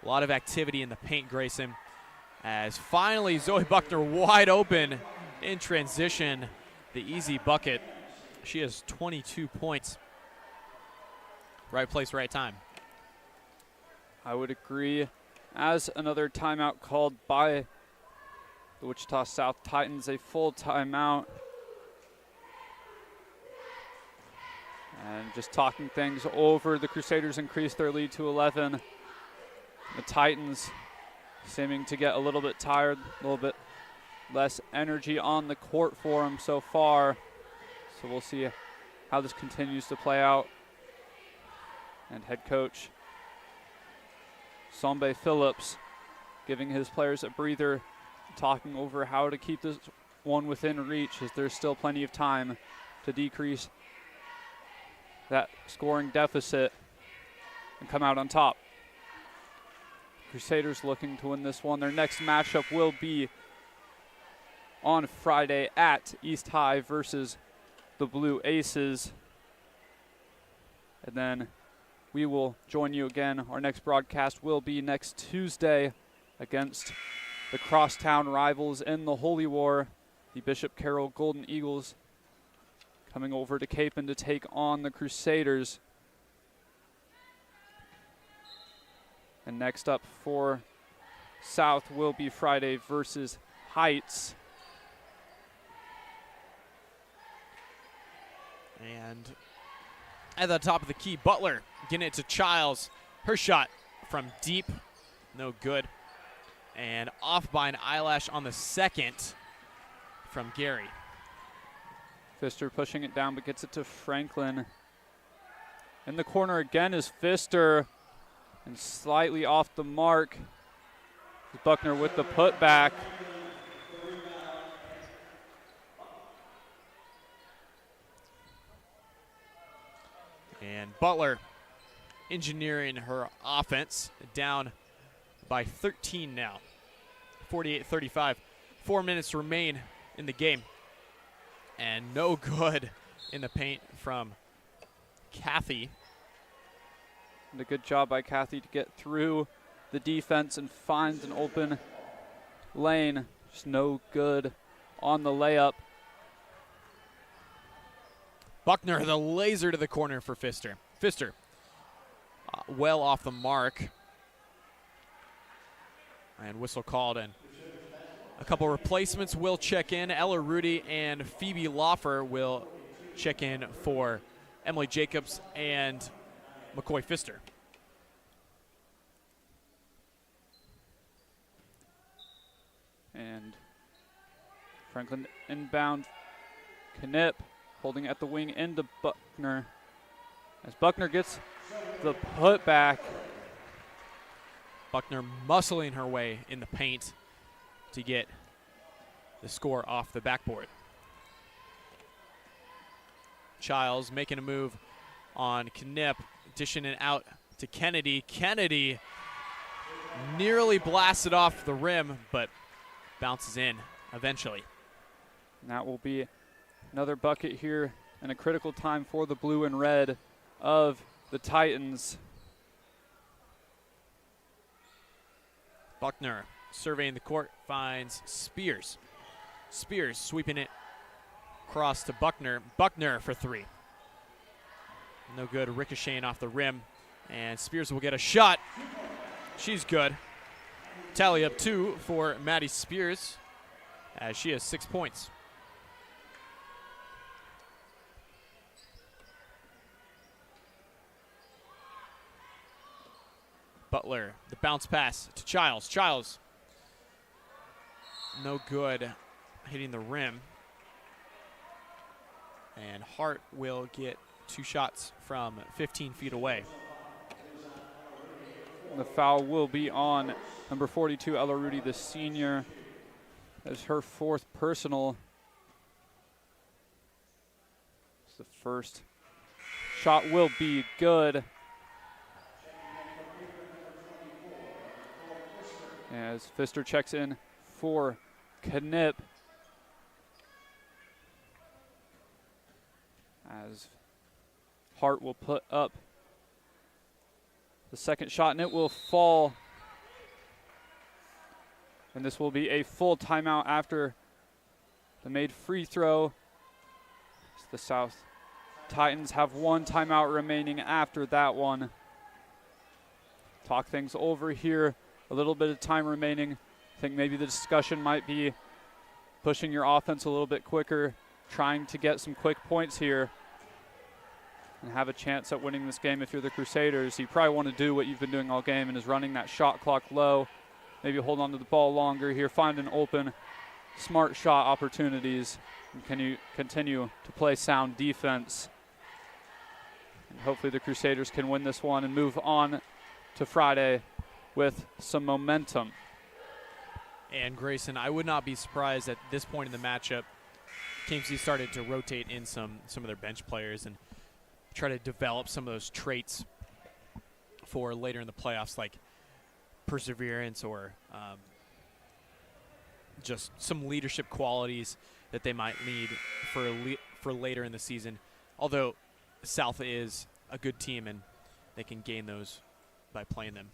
A lot of activity in the paint, Grayson, as finally Zoe Buckner wide open in transition. The easy bucket. She has 22 points. Right place, right time. I would agree. As another timeout called by the Wichita South Titans, a full timeout. And just talking things over, the Crusaders increased their lead to 11. The Titans seeming to get a little bit tired, a little bit less energy on the court for them so far. So we'll see how this continues to play out. And head coach Sombe Phillips giving his players a breather, talking over how to keep this one within reach, as there's still plenty of time to decrease that scoring deficit and come out on top. Crusaders looking to win this one. Their next matchup will be on Friday at East High versus the Blue Aces. And then we will join you again. Our next broadcast will be next Tuesday against the crosstown rivals in the Holy War, the Bishop Carroll Golden Eagles, coming over to Kapaun to take on the Crusaders. And next up for South will be Friday versus Heights. And at the top of the key, Butler getting it to Childs. Her shot from deep, no good. And off by an eyelash on the second from Gary. Pfister pushing it down, but gets it to Franklin. In the corner again is Pfister, and slightly off the mark. Buckner with the putback. And Butler engineering her offense, down by 13 now. 48-35. 4 minutes remain in the game. And no good in the paint from Kathy. And a good job by Kathy to get through the defense and find an open lane. Just no good on the layup. Buckner, the laser to the corner for Pfister. Pfister, well off the mark. And whistle called, and a couple replacements will check in. Ella Rudy and Phoebe Loffer will check in for Emily Jacobs and McCoy Pfister. And Franklin inbound. Knipp holding at the wing into Buckner. As Buckner gets the putback. Buckner muscling her way in the paint to get the score off the backboard. Childs making a move on Knipp, dishing it out to Kennedy. Kennedy nearly blasted off the rim, but bounces in eventually. And that will be Another bucket here and a critical time for the blue and red of the Titans. Buckner surveying the court, finds Spears. Spears sweeping it across to Buckner. Buckner for three. No good, ricocheting off the rim. And Spears will get a shot. She's good. Tally up 2 for Maddie Spears as she has 6 points. Butler, the bounce pass to Childs. Childs, no good, hitting the rim. And Hart will get 2 shots from 15 feet away. The foul will be on number 42, Ella Rudy, the senior. That's her 4th personal. It's the first shot will be good. As Pfister checks in for Knipp. As Hart will put up the second shot, and it will fall. And this will be a full timeout after the made free throw. The South Titans have 1 timeout remaining after that one. Talk things over here. A little bit of time remaining. I think maybe the discussion might be pushing your offense a little bit quicker, trying to get some quick points here and have a chance at winning this game if you're the Crusaders. You probably want to do what you've been doing all game and is running that shot clock low. Maybe hold on to the ball longer here, find an open, smart shot opportunities, and can you continue to play sound defense. And hopefully the Crusaders can win this one and move on to Friday with some momentum. And Grayson, I would not be surprised at this point in the matchup, KMC started to rotate in some of their bench players and try to develop some of those traits for later in the playoffs, like perseverance or just some leadership qualities that they might need for later in the season. Although South is a good team and they can gain those by playing them.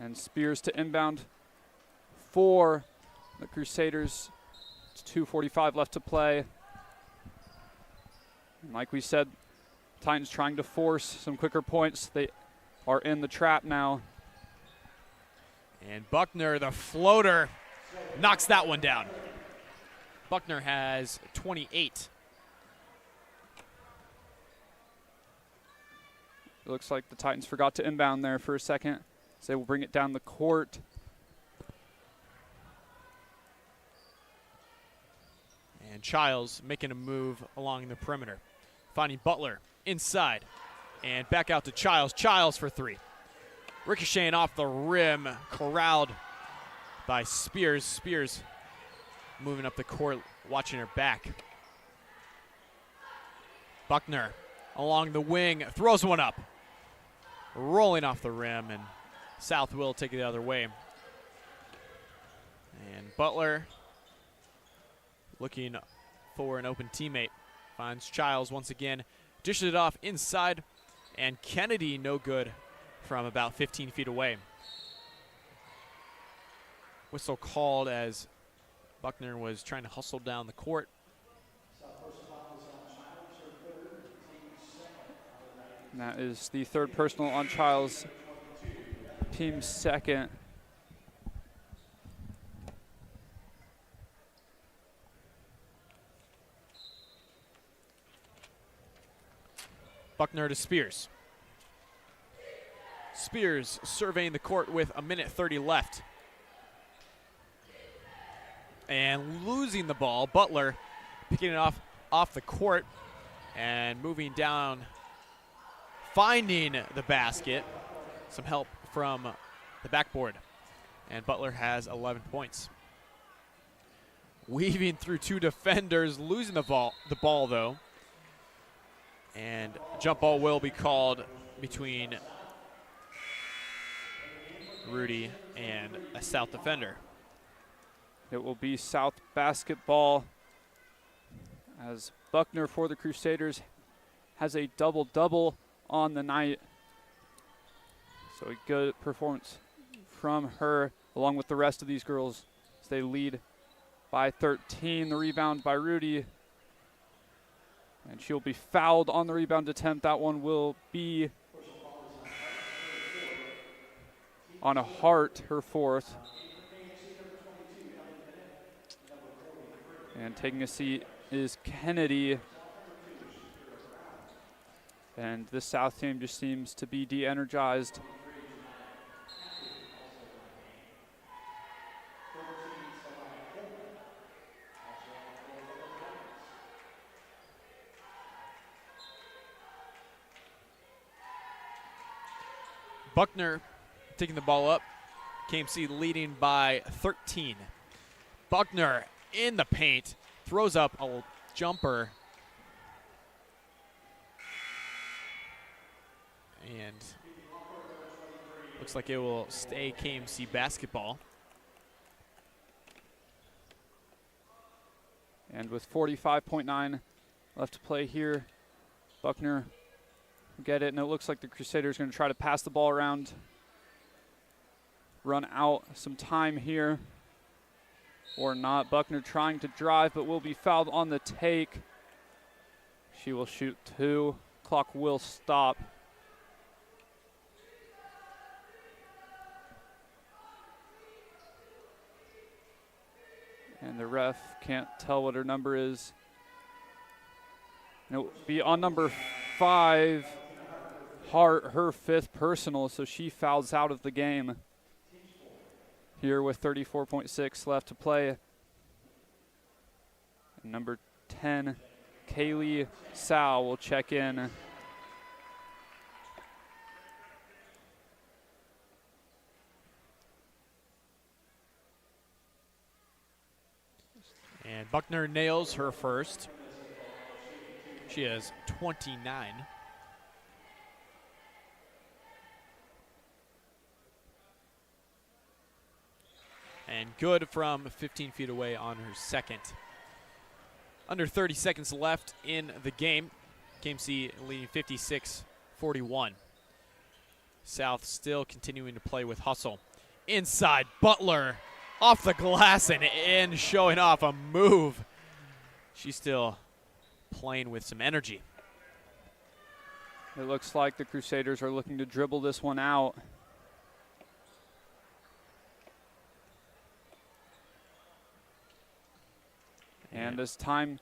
And Spears to inbound for the Crusaders. It's 2:45 left to play. And like we said, Titans trying to force some quicker points. They are in the trap now. And Buckner, the floater, knocks that one down. Buckner has 28. It looks like the Titans forgot to inbound there for a second. So they will bring it down the court. And Childs making a move along the perimeter. Finding Butler inside. And back out to Childs. Childs for 3. Ricocheting off the rim. Corralled by Spears. Spears moving up the court, watching her back. Buckner along the wing. Throws one up. Rolling off the rim, and South will take it the other way. And Butler looking for an open teammate. Finds Childs once again. Dishes it off inside. And Kennedy no good from about 15 feet away. Whistle called as Buckner was trying to hustle down the court. And that is the 3rd personal on Childs, team's 2nd. Buckner to Spears. Spears surveying the court with 1:30 left. And losing the ball. Butler picking it off the court and moving down, finding the basket. Some help from the backboard. And Butler has 11 points. Weaving through 2 defenders, losing the ball though. And jump ball will be called between Rudy and a South defender. It will be South basketball as Buckner for the Crusaders has a double-double on the night. So a good performance from her along with the rest of these girls as they lead by 13. The rebound by Rudy. And she'll be fouled on the rebound attempt. That one will be on a Hart, her fourth. And taking a seat is Kennedy. And this South team just seems to be de-energized. Buckner taking the ball up. KMC leading by 13. Buckner in the paint, throws up a jumper. And looks like it will stay KMC basketball. And with 45.9 left to play here, Buckner will get it, and it looks like the Crusaders are going to try to pass the ball around, run out some time here, or not. Buckner trying to drive, but will be fouled on the take. She will shoot two. Clock will stop. And the ref can't tell what her number is. And it will be on number 5, Hart, her 5th personal, so she fouls out of the game here with 34.6 left to play. And number 10, Kaylee Sow will check in. And Buckner nails her first. She has 29. And good from 15 feet away on her second. Under 30 seconds left in the game. KMC leading 56-41. South still continuing to play with hustle. Inside, Butler off the glass and in, showing off a move. She's still playing with some energy. It looks like the Crusaders are looking to dribble this one out. And as time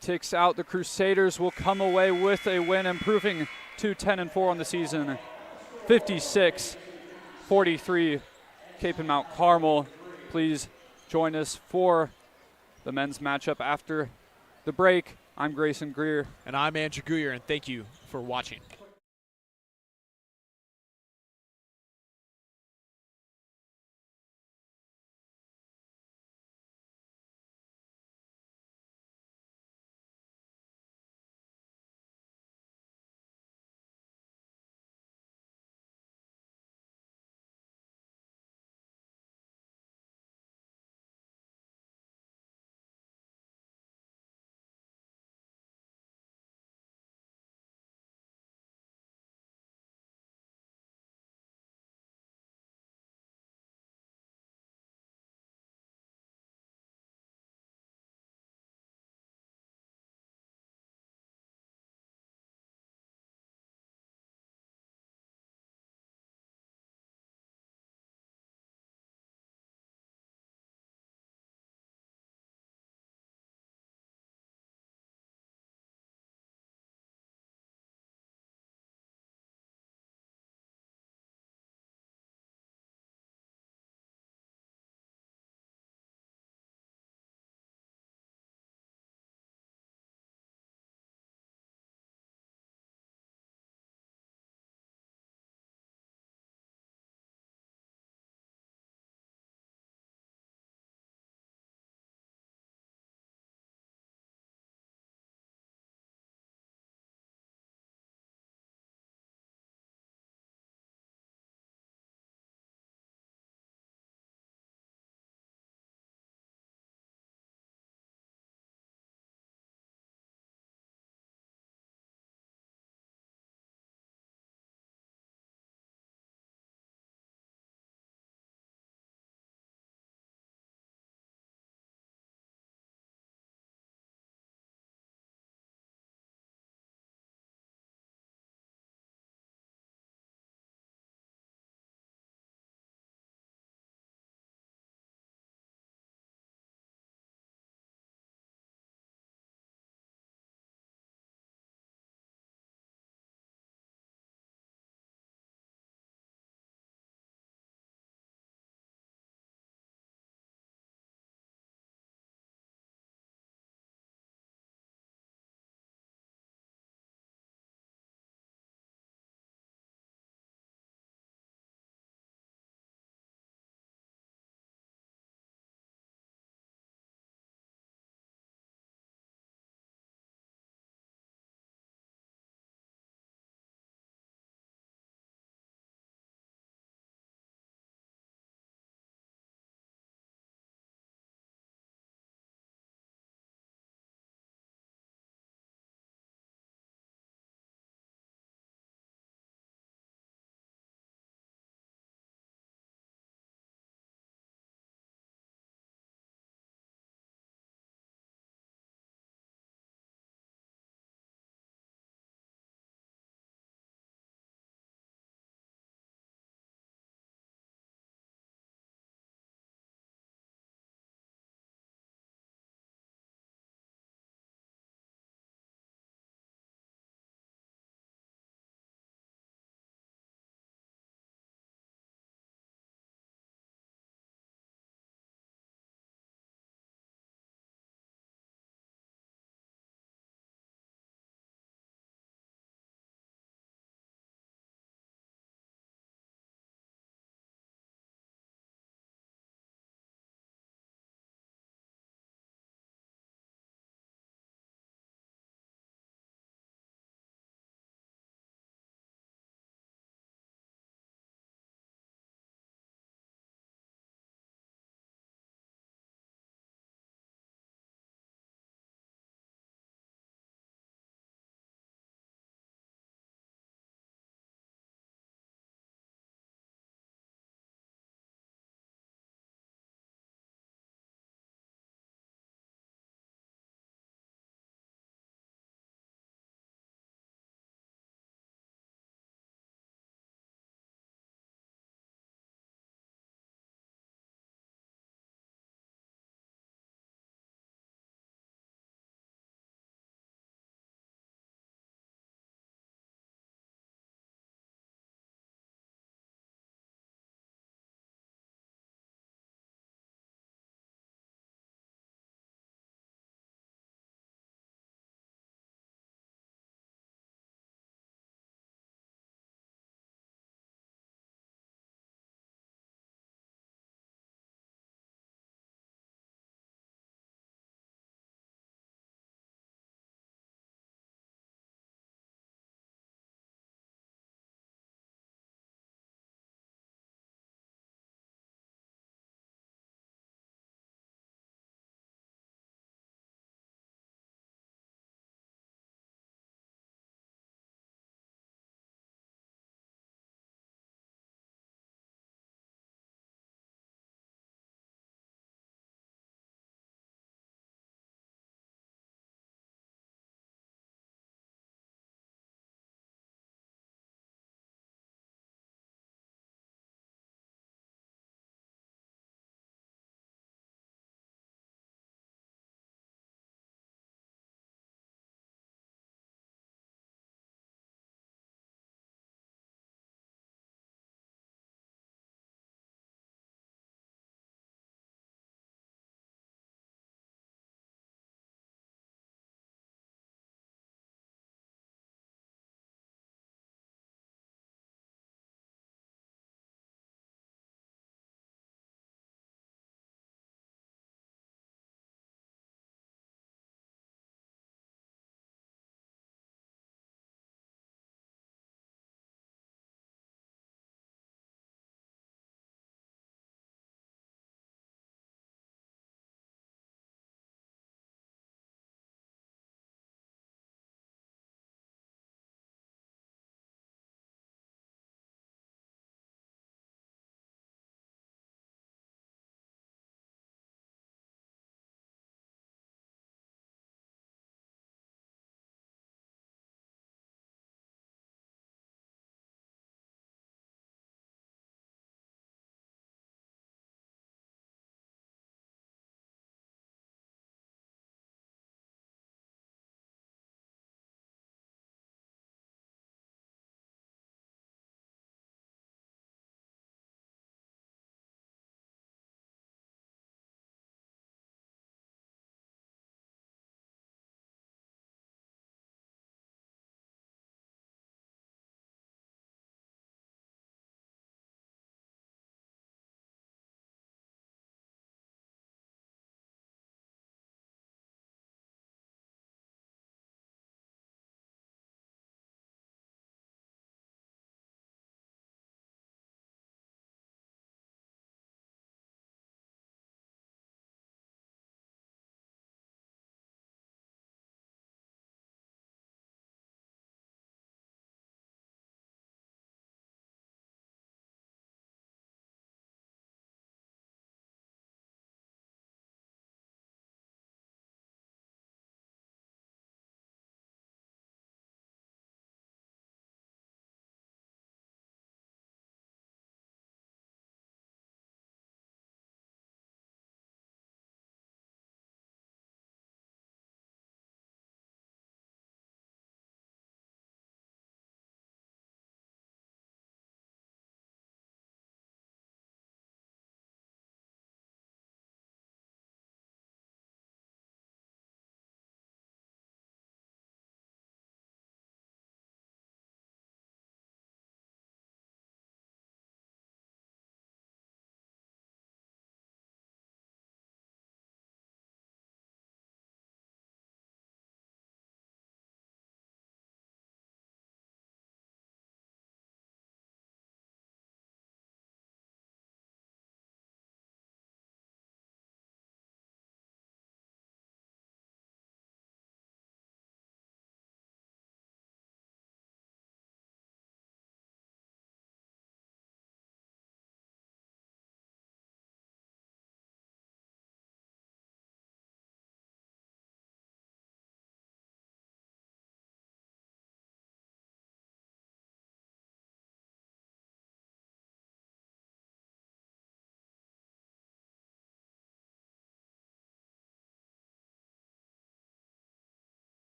ticks out, the Crusaders will come away with a win, improving to 10-4 on the season. 56-43, Cape and Mount Carmel. Please join us for the men's matchup after the break. I'm Grayson Greer. And I'm Andrew Guyer, and thank you for watching.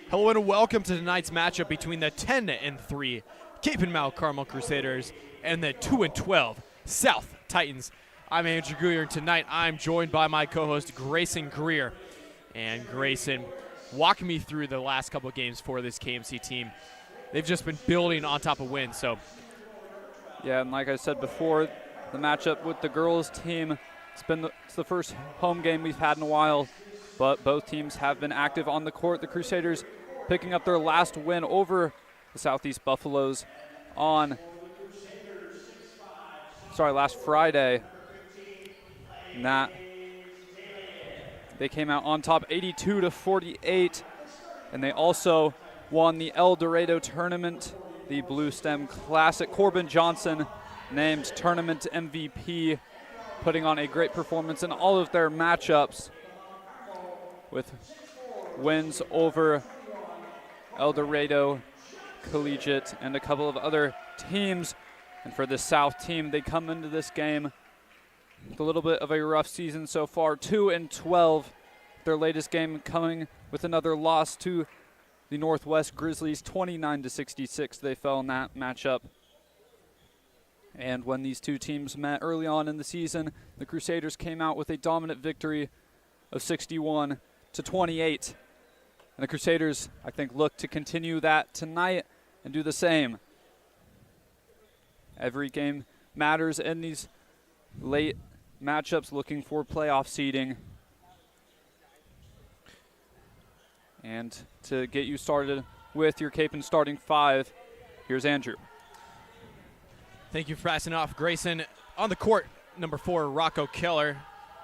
Hello and welcome to tonight's matchup between the 10-3 Cape and Mount Carmel Crusaders and the 2-12 South Titans. I'm Andrew Greer, and tonight I'm joined by my co-host Grayson Greer. And Grayson, walk me through the last couple of games for this KMC team. They've just been building on top of wins. So, yeah, and like I said before, the matchup with the girls team, it's the first home game we've had in a while, but both teams have been active on the court. The Crusaders picking up their last win over the Southeast Buffaloes last Friday. And that they came out on top 82-48, and they also won the El Dorado tournament, the Blue Stem Classic. Corbin Johnson named tournament MVP, putting on a great performance in all of their matchups with wins over El Dorado Collegiate and a couple of other teams. And for the South team, they come into this game with a little bit of a rough season so far, 2-12. Their latest game coming with another loss to the Northwest Grizzlies, 29-66. They fell in that matchup. And when these two teams met early on in the season, the Crusaders came out with a dominant victory of 61-28. And the Crusaders, I think, look to continue that tonight and do the same. Every game matters in these late matchups, looking for playoff seeding. And to get you started with your Cape and starting five, here's Andrew. Thank you for passing off, Grayson. On the court, number 4, Rocco Keller.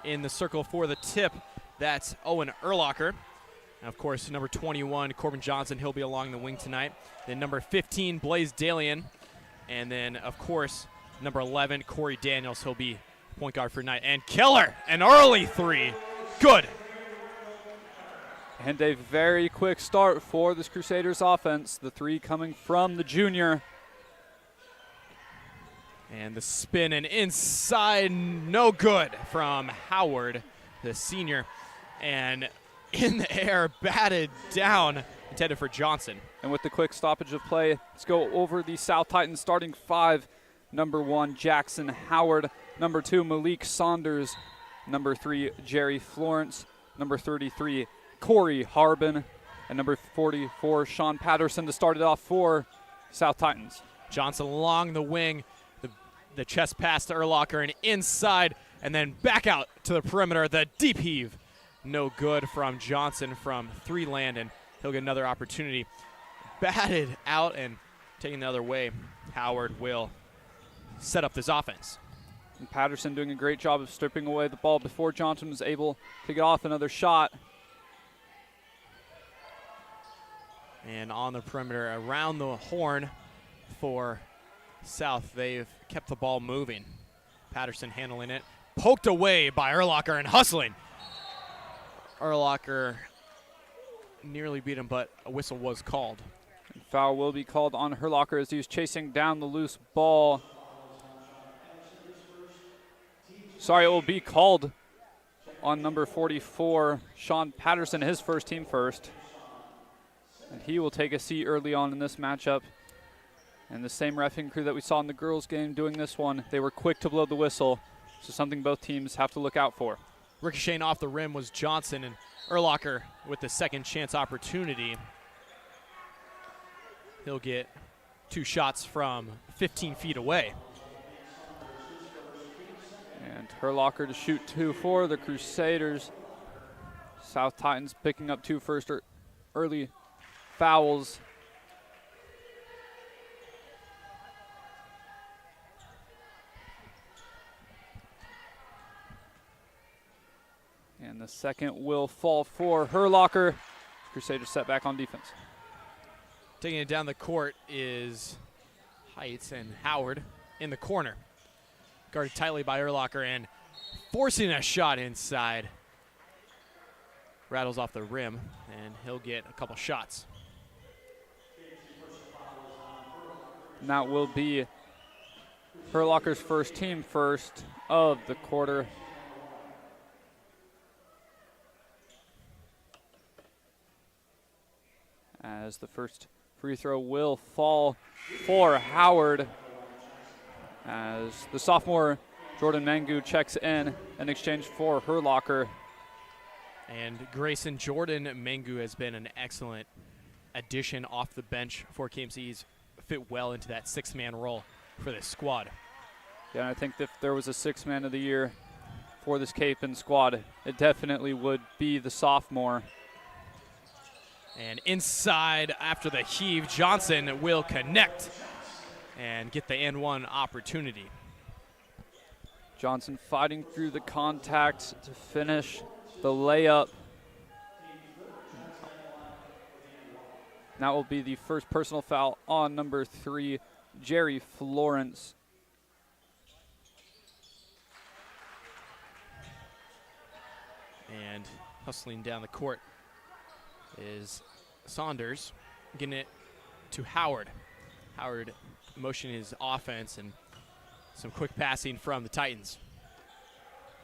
In the circle for the tip, that's Owen Erlocker. And of course, number 21, Corbin Johnson, he'll be along the wing tonight. Then number 15, Blaze Dalian. And then, of course, number 11, Corey Daniels, he'll be point guard for tonight. And Keller, an early three. Good. And a very quick start for this Crusaders offense. The three coming from the junior. And the spin and inside, no good from Howard, the senior. And in the air, batted down, intended for Johnson. And with the quick stoppage of play, let's go over the South Titans starting five. Number 1, Jackson Howard. Number 2, Malik Saunders. Number 3, Jerry Florence. Number 33, Corey Harbin. And number 44, Sean Patterson to start it off for South Titans. Johnson along the wing. The chest pass to Erlocker and inside, and then back out to the perimeter. The deep heave. No good from Johnson from 3 land, and he'll get another opportunity. Batted out and taking the other way. Howard will set up this offense. And Patterson doing a great job of stripping away the ball before Johnson was able to get off another shot. And on the perimeter, around the horn for South, they've kept the ball moving. Patterson handling it. Poked away by Erlocker and hustling. Erlocker nearly beat him, but a whistle was called. And foul will be called on Erlocker as he was chasing down the loose ball. Sorry, it will be called on number 44, Sean Patterson, his first team first. And he will take a seat early on in this matchup. And the same reffing crew that we saw in the girls' game doing this one, they were quick to blow the whistle. So something both teams have to look out for. Ricocheting off the rim was Johnson, and Erlocker with the second chance opportunity. He'll get 2 shots from 15 feet away. And Erlocker to shoot 2 for the Crusaders. South Titans picking up 2 first early fouls. And the second will fall for Erlocker. Crusaders set back on defense. Taking it down the court is Heights and Howard in the corner. Guarded tightly by Erlocker and forcing a shot inside. Rattles off the rim, and he'll get a couple shots. And that will be Erlocker's first team first of the quarter. as the first free throw will fall for Howard, as the sophomore Jordan Mangu checks in exchange for Herlocker. And Grayson Jordan Mangu has been an excellent addition off the bench for KMC. He's fit well into that six-man role for this squad. Yeah, I think if there was a six-man of the year for this Kapaun squad, it definitely would be the sophomore. And inside after the heave, Johnson will connect and get the and one opportunity. Johnson fighting through the contact to finish the layup. That will be the first personal foul on number 3, Jerry Florence. And hustling down the court is Saunders, getting it to Howard. Howard motioning his offense and some quick passing from the Titans.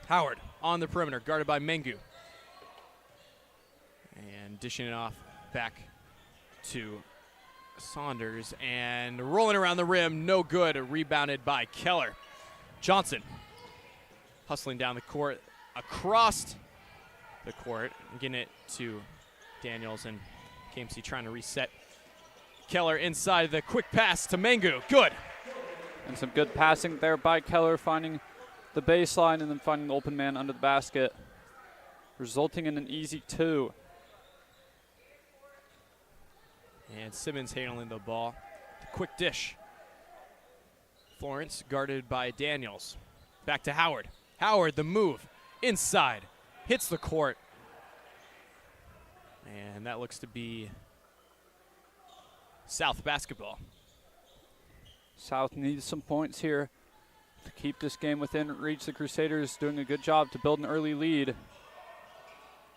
Howard on the perimeter, guarded by Mangu. And dishing it off back to Saunders, and rolling around the rim, no good, rebounded by Keller. Johnson hustling down the court, across the court, getting it to Daniels, and KMC trying to reset. Keller inside, the quick pass to Mangu, good. And some good passing there by Keller, finding the baseline and then finding the open man under the basket, resulting in an easy 2. And Simmons handling the ball. The quick dish. Florence guarded by Daniels. Back to Howard. Howard, the move. Inside. Hits the court. And that looks to be South basketball. South needs some points here to keep this game within reach. The Crusaders doing a good job to build an early lead.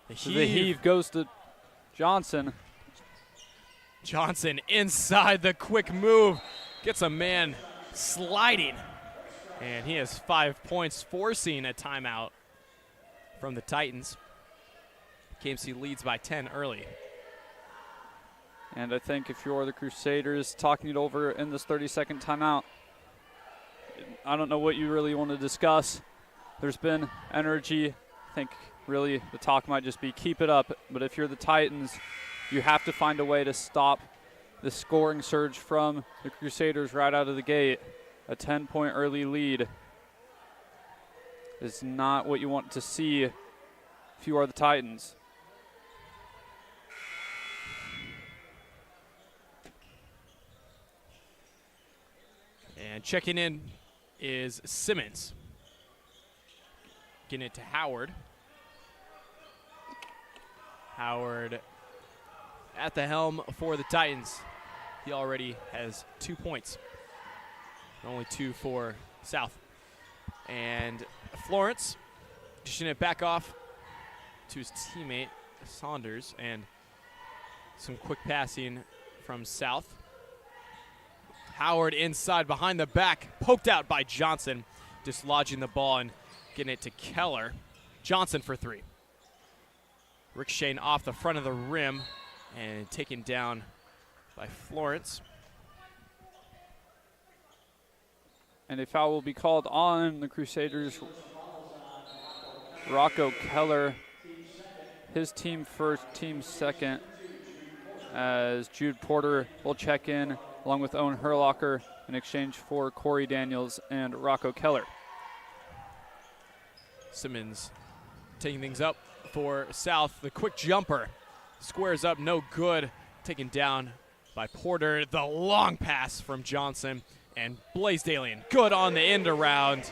The heave goes to Johnson. Johnson inside, the quick move. Gets a man sliding. And he has 5 points, forcing a timeout from the Titans. KMC leads by 10 early. And I think if you're the Crusaders talking it over in this 30-second timeout, I don't know what you really want to discuss. There's been energy. I think really the talk might just be keep it up. But if you're the Titans, you have to find a way to stop the scoring surge from the Crusaders right out of the gate. A 10-point early lead is not what you want to see if you are the Titans. And checking in is Simmons. Getting it to Howard. Howard at the helm for the Titans. He already has 2 points. Only 2 for South. And Florence dishing it back off to his teammate Saunders, and some quick passing from South. Howard inside behind the back, poked out by Johnson, dislodging the ball and getting it to Keller. Johnson for 3. Ricocheting off the front of the rim and taken down by Florence. And a foul will be called on the Crusaders. Rocco Keller, his team first, team second, as Jude Porter will check in along with Owen Herlocker in exchange for Corey Daniels and Rocco Keller. Simmons taking things up for South. The quick jumper squares up, no good. Taken down by Porter. The long pass from Johnson, and Blaisdelian good on the end around.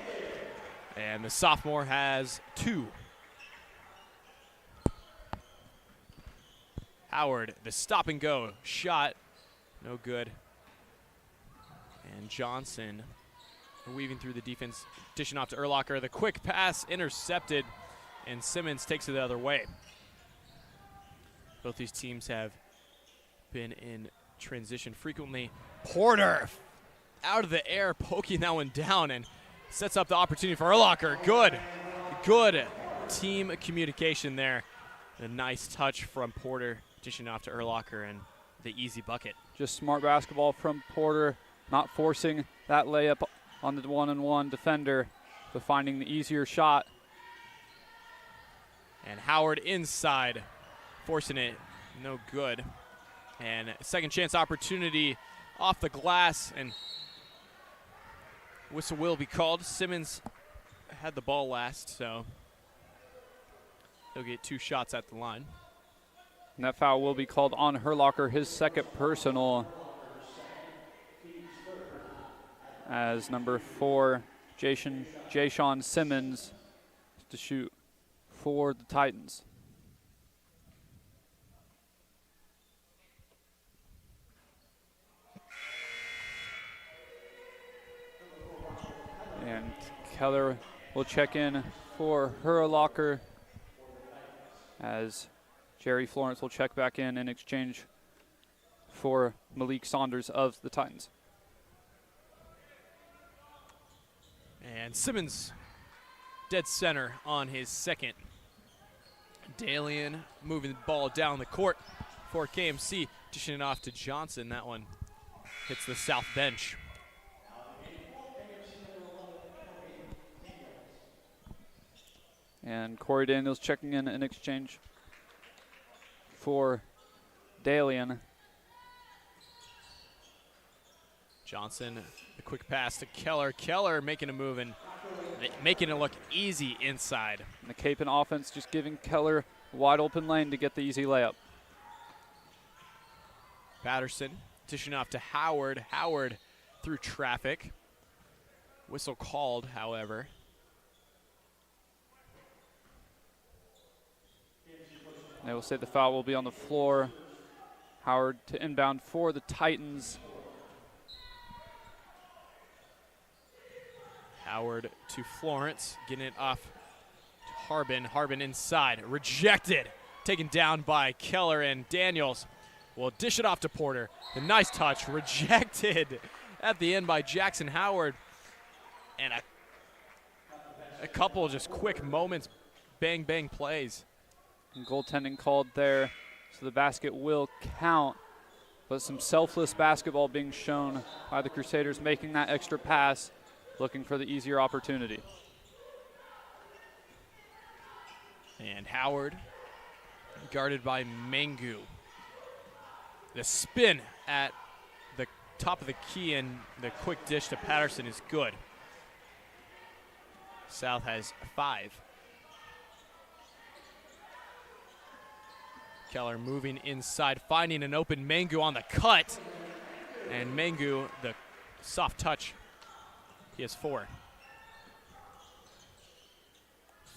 And the sophomore has 2. Howard, the stop and go shot, no good. And Johnson weaving through the defense, dishing off to Erlocker. The quick pass intercepted, and Simmons takes it the other way. Both these teams have been in transition frequently. Porter out of the air, poking that one down, and sets up the opportunity for Erlocker. Good team communication there. A nice touch from Porter, dishing off to Erlocker, and the easy bucket. Just smart basketball from Porter, not forcing that layup on the one-on-one defender, but finding the easier shot. And Howard inside, forcing it, no good. And second chance opportunity off the glass, and whistle will be called. Simmons had the ball last, so he'll get 2 shots at the line. And that foul will be called on Herlocker, his second personal, as number 4, Jayshawn Simmons, to shoot for the Titans. And Keller will check in for Herlocker, as Jerry Florence will check back in exchange for Malik Saunders of the Titans. And Simmons dead center on his second. Dalian moving the ball down the court for KMC, dishing it off to Johnson. That one hits the south bench. And Corey Daniels checking in exchange for Dalian. Johnson, the quick pass to Keller. Keller making a move and making it look easy inside. And the Capen offense just giving Keller a wide open lane to get the easy layup. Patterson dishing off to Howard. Howard through traffic. Whistle called, however. They will say the foul will be on the floor. Howard to inbound for the Titans. Howard to Florence, getting it off to Harbin. Harbin inside, rejected. Taken down by Keller, and Daniels will dish it off to Porter. The nice touch, rejected at the end by Jackson Howard. And a couple just quick moments, bang, bang plays. And goaltending called there, so the basket will count. But some selfless basketball being shown by the Crusaders, making that extra pass, looking for the easier opportunity. And Howard guarded by Mengu. The spin at the top of the key and the quick dish to Patterson is good. South has 5. Keller moving inside, finding an open Mengu on the cut. And Mengu, the soft touch, he has 4.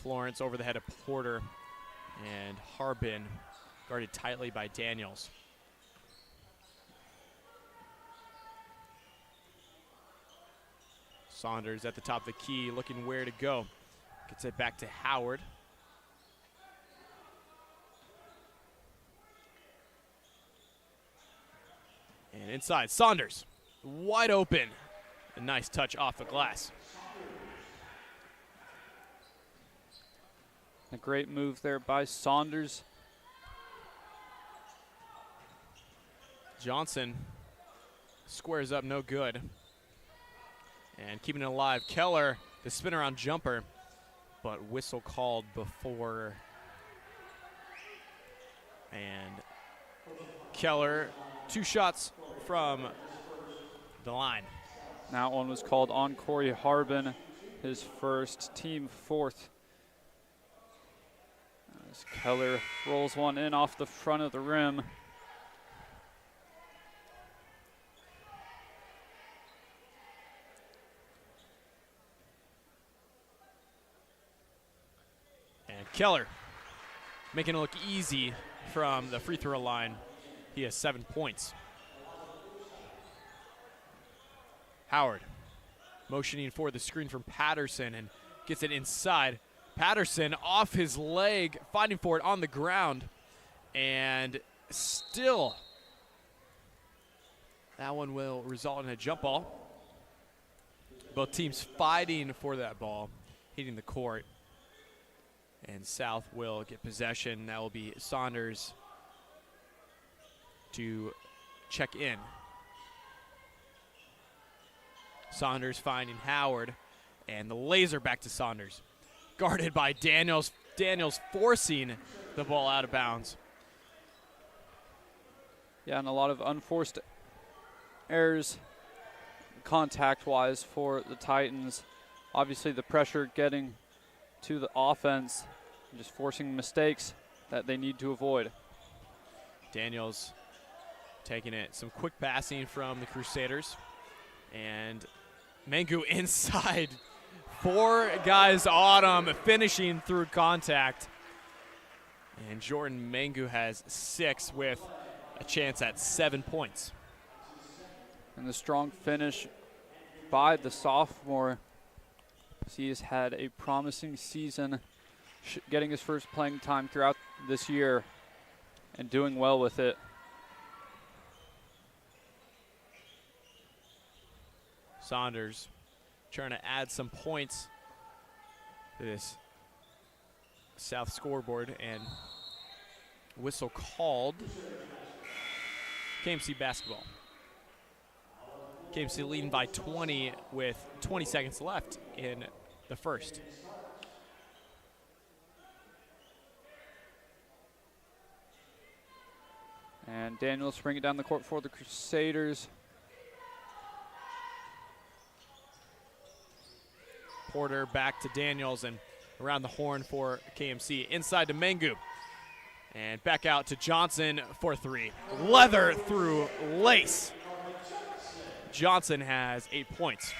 Florence over the head of Porter, and Harbin guarded tightly by Daniels. Saunders at the top of the key, looking where to go. Gets it back to Howard. And inside, Saunders, wide open. A nice touch off the glass. A great move there by Saunders. Johnson squares up, no good. And keeping it alive, Keller, the spin around jumper, but whistle called before. And Keller, 2 shots from the line. That one was called on Corey Harbin, his first, team 4th. As Keller rolls one in off the front of the rim. And Keller making it look easy from the free throw line. He has 7 points. Howard motioning for the screen from Patterson and gets it inside. Patterson off his leg, fighting for it on the ground. And still, that one will result in a jump ball. Both teams fighting for that ball, hitting the court. And South will get possession. That will be Saunders to check in. Saunders finding Howard, and the laser back to Saunders. Guarded by Daniels. Daniels forcing the ball out of bounds. Yeah, and a lot of unforced errors contact-wise for the Titans. Obviously, the pressure getting to the offense, just forcing mistakes that they need to avoid. Daniels taking it. Some quick passing from the Crusaders. And Mangu inside. 4 guys on him, finishing through contact. And Jordan Mangu has 6 with a chance at 7 points. And the strong finish by the sophomore. He has had a promising season, getting his first playing time throughout this year and doing well with it. Saunders trying to add some points to this South scoreboard, and whistle called. KMC basketball. KMC leading by 20 with 20 seconds left in the first. And Daniels bringing it down the court for the Crusaders. Porter back to Daniels and around the horn for KMC. Inside to Mengu. And back out to Johnson for 3. Leather through lace. Johnson has 8 points.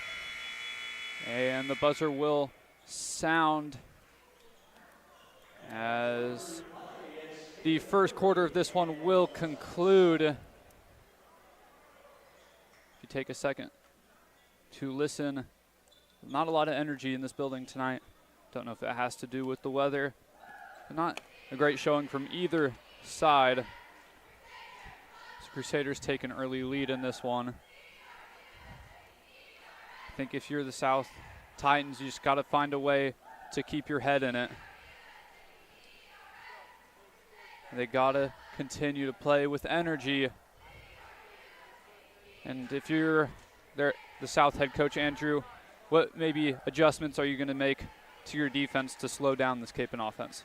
And the buzzer will sound as the first quarter of this one will conclude. If you take a second to listen, not a lot of energy in this building tonight. Don't know if that has to do with the weather. But not a great showing from either side. The Crusaders take an early lead in this one. I think if you're the South Titans, you just got to find a way to keep your head in it. They got to continue to play with energy. And if you're the South head coach, Andrew, what maybe adjustments are you going to make to your defense to slow down this Kapaun offense?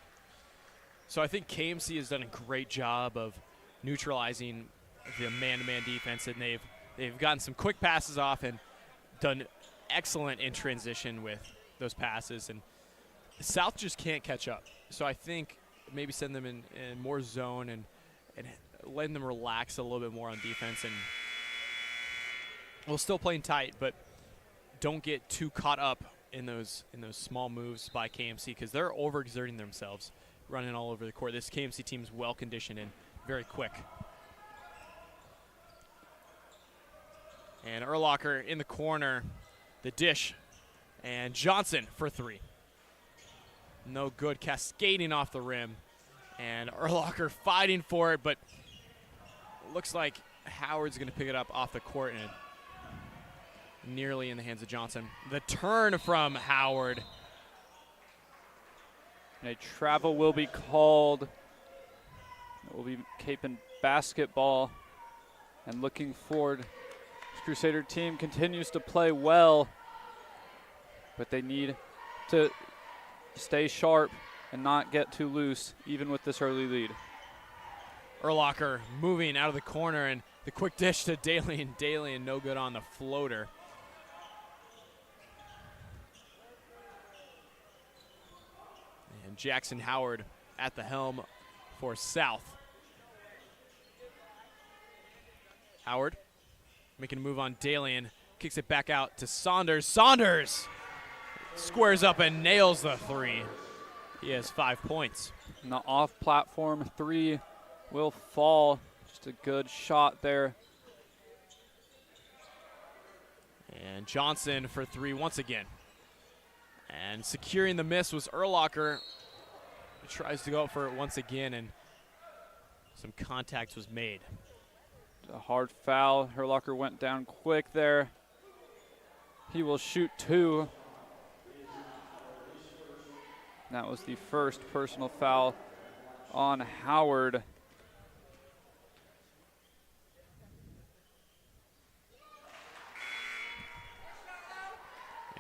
So I think KMC has done a great job of neutralizing the man-to-man defense, and they've gotten some quick passes off and done excellent in transition with those passes. And the South just can't catch up. So I think maybe send them in more zone and letting them relax a little bit more on defense. And we'll still playing tight, but don't get too caught up in those small moves by KMC, because they're overexerting themselves, running all over the court. This KMC team is well conditioned and very quick. And Urlacher in the corner, the dish, and Johnson for 3. No good, cascading off the rim. And Urlacher fighting for it, but it looks like Howard's going to pick it up off the court and nearly in the hands of Johnson. The turn from Howard. And a travel will be called. It will be Kapaun basketball. And looking forward, this Crusader team continues to play well, but they need to stay sharp and not get too loose, even with this early lead. Urlacher moving out of the corner, and the quick dish to Dalian. Dalian no good on the floater. And Jackson Howard at the helm for South. Howard making a move on Dalian, kicks it back out to Saunders. Saunders squares up and nails the 3. He has 5 points. And the off-platform 3 will fall. Just a good shot there. And Johnson for 3 once again. And securing the miss was Urlacher. He tries to go for it once again, and some contact was made. A hard foul. Urlacher went down quick there. He will shoot 2. That was the first personal foul on Howard.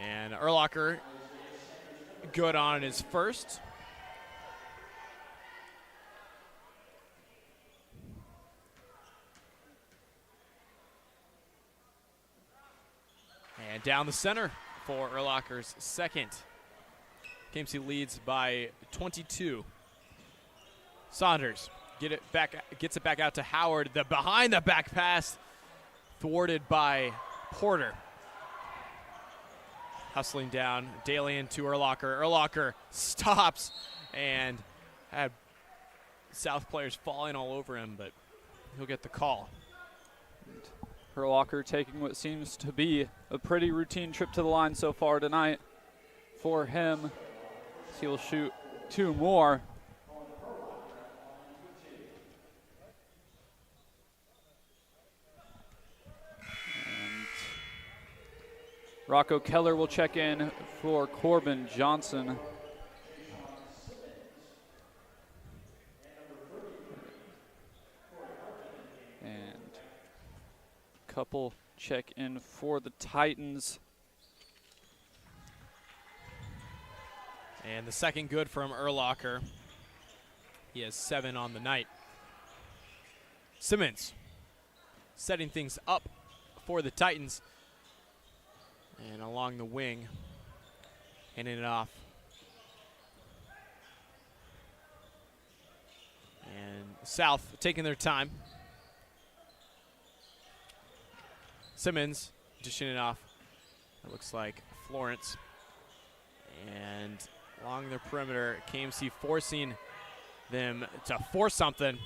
And Urlacher good on his first. And down the center for Urlacher's second. KMC leads by 22. Saunders gets it back out to Howard. The behind the back pass thwarted by Porter. Hustling down, Dalian to Urlacher. Urlacher stops and had South players falling all over him, but he'll get the call. Urlacher taking what seems to be a pretty routine trip to the line so far tonight for him. He'll shoot 2 more. And Rocco Keller will check in for Corbin Johnson. And couple check in for the Titans. And the second good from Urlacher. He has 7 on the night. Simmons setting things up for the Titans. And along the wing, handing it off. And South taking their time. Simmons dishing it off. It looks like Florence. And along the perimeter, KMC forcing them to force something.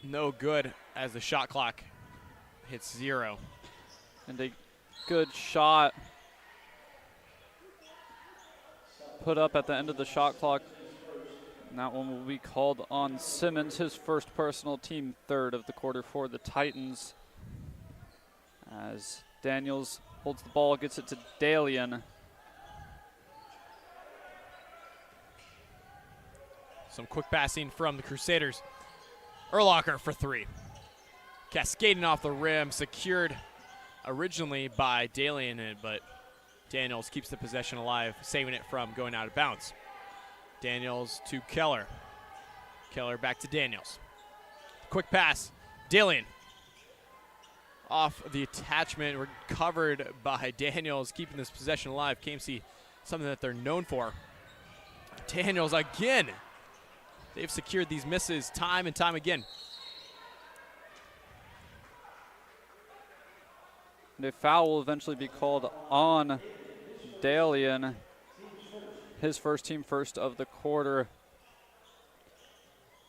No good as the shot clock hits 0. And a good shot put up at the end of the shot clock. And that one will be called on Simmons, his first personal, team third of the quarter for the Titans. As Daniels holds the ball, gets it to Dalian. Some quick passing from the Crusaders. Urlacher for 3. Cascading off the rim, secured originally by Dalian, but Daniels keeps the possession alive, saving it from going out of bounds. Daniels to Keller. Keller back to Daniels. Quick pass. Dalian off the attachment, recovered by Daniels, keeping this possession alive. KMC, something that they're known for. Daniels again. They've secured these misses time and time again. And a foul will eventually be called on Dalian, his first team first of the quarter.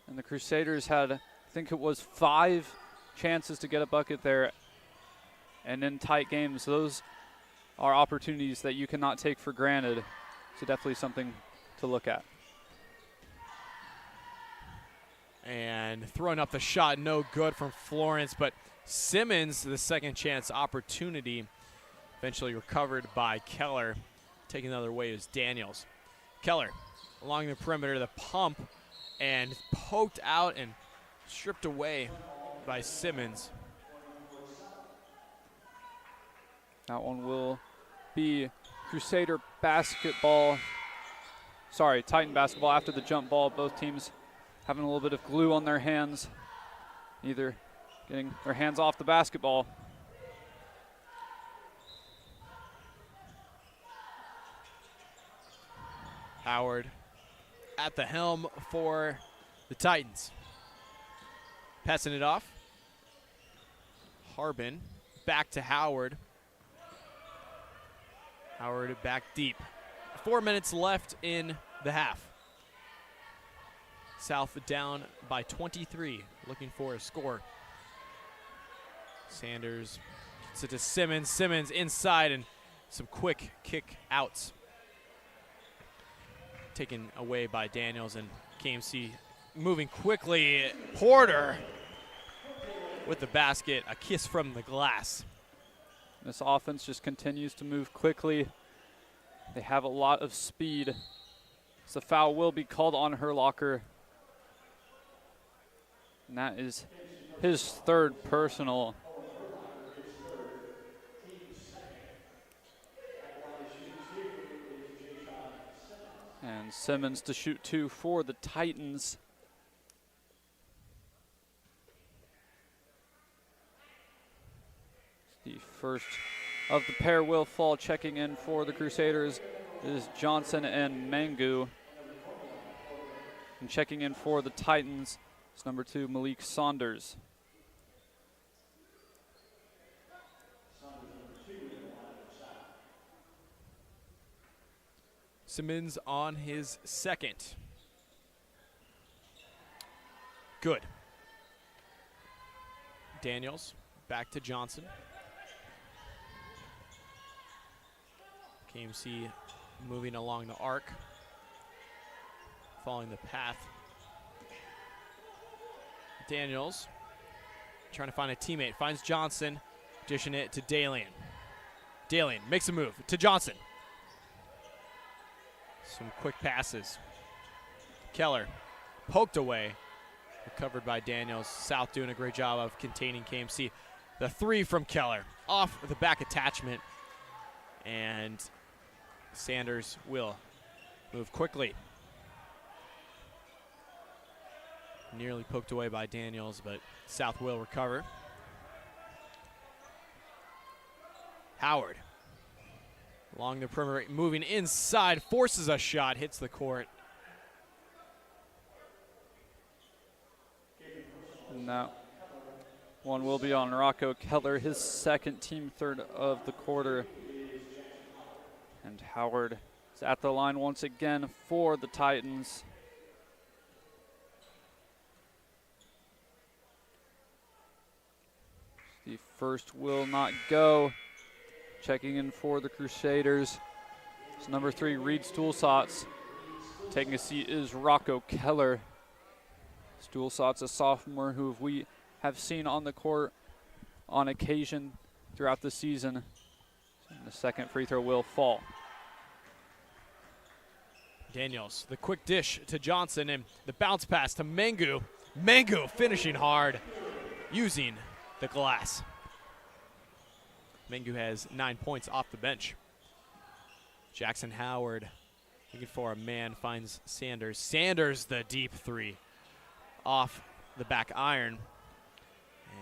And the Crusaders had, I think it was 5 chances to get a bucket there. And in tight games, those are opportunities that you cannot take for granted. So definitely something to look at. And throwing up the shot, no good from Florence, but Simmons, the second chance opportunity, eventually recovered by Keller. Taking the other way is Daniels. Keller along the perimeter, the pump, and poked out and stripped away by Simmons. That one will be Crusader basketball. Sorry, Titan basketball after the jump ball. Both teams having a little bit of glue on their hands, either getting their hands off the basketball. Howard at the helm for the Titans. Passing it off. Harbin back to Howard. Howard back deep. 4 minutes left in the half. South down by 23, looking for a score. Sanders gets it to Simmons. Simmons inside and some quick kick outs. Taken away by Daniels, and KMC moving quickly. Porter with the basket, a kiss from the glass. This offense just continues to move quickly. They have a lot of speed. So the foul will be called on Urlacher. And that is his third personal. And Simmons to shoot 2 for the Titans. The first of the pair will fall. Checking in for the Crusaders is Johnson and Mangu. And checking in for the Titans is number 2, Malik Saunders. Simmons on his second. Good. Daniels back to Johnson. KMC moving along the arc, following the path. Daniels trying to find a teammate, finds Johnson, dishing it to Dalian. Dalian makes a move to Johnson. Some quick passes. Keller poked away, recovered by Daniels. South doing a great job of containing KMC. The 3 from Keller off the back attachment, and Sanders will move quickly. Nearly poked away by Daniels, but South will recover. Howard along the perimeter, moving inside, forces a shot, hits the court. And that one will be on Rocco Keller, his second, team third of the quarter. And Howard is at the line once again for the Titans. The first will not go. Checking in for the Crusaders is number 3, Reed Stulsatz. Taking a seat is Rocco Keller. Stulsatz, a sophomore who we have seen on the court on occasion throughout the season. And the second free throw will fall. Daniels, the quick dish to Johnson, and the bounce pass to Mangu. Mangu finishing hard, using the glass. Mangu has 9 points off the bench. Jackson Howard looking for a man, finds Sanders. Sanders, the deep 3 off the back iron.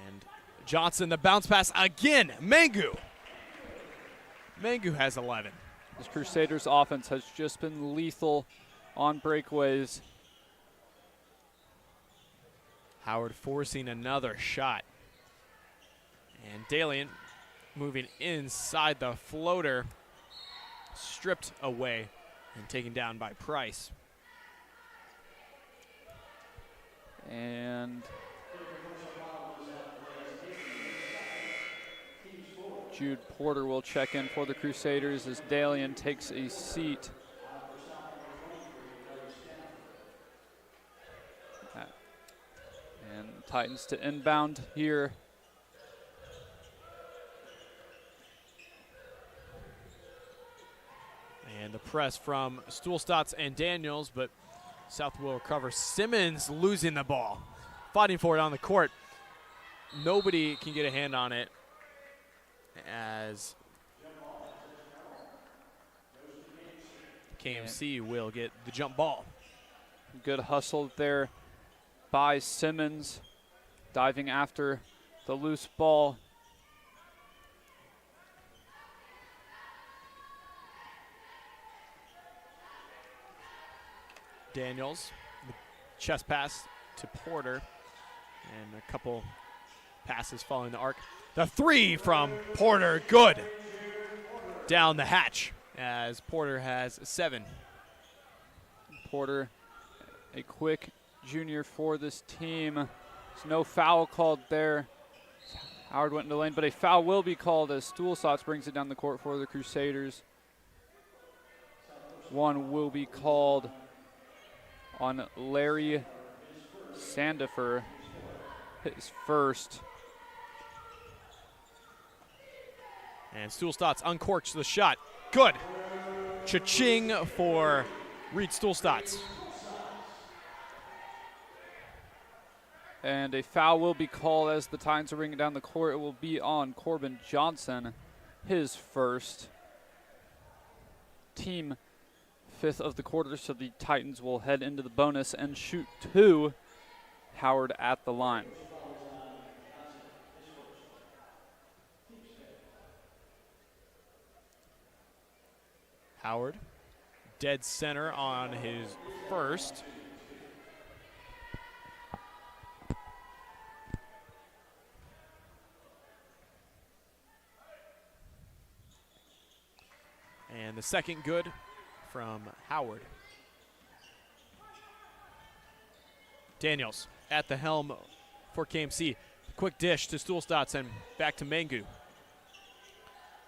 And Johnson, the bounce pass again. Mangu. Mangu has 11. This Crusaders offense has just been lethal on breakaways. Howard forcing another shot. And Dalian moving inside the floater, stripped away and taken down by Price. And Jude Porter will check in for the Crusaders as Dalian takes a seat. And Titans to inbound here. And the press from Stulsatz and Daniels, but South will recover. Simmons losing the ball, fighting for it on the court. Nobody can get a hand on it as KMC will get the jump ball. Good hustle there by Simmons, diving after the loose ball. Daniels, the chest pass to Porter, and a couple passes following the arc. The 3 from Porter, good. Down the hatch as Porter has 7. Porter, a quick junior for this team. There's no foul called there. Howard went into the lane, but a foul will be called as Stulsatz brings it down the court for the Crusaders. One will be called on Larry Sandifer, his first. And Stulsatz uncorks the shot. Good. Cha-ching for Reed Stulsatz. And a foul will be called as the Titans are bringing down the court. It will be on Corbin Johnson, his first, team fifth of the quarter, so the Titans will head into the bonus and shoot 2. Howard at the line. Howard, dead center on his first. And the second good from Howard. Daniels at the helm for KMC. Quick dish to Stuhlstotz and back to Mangu.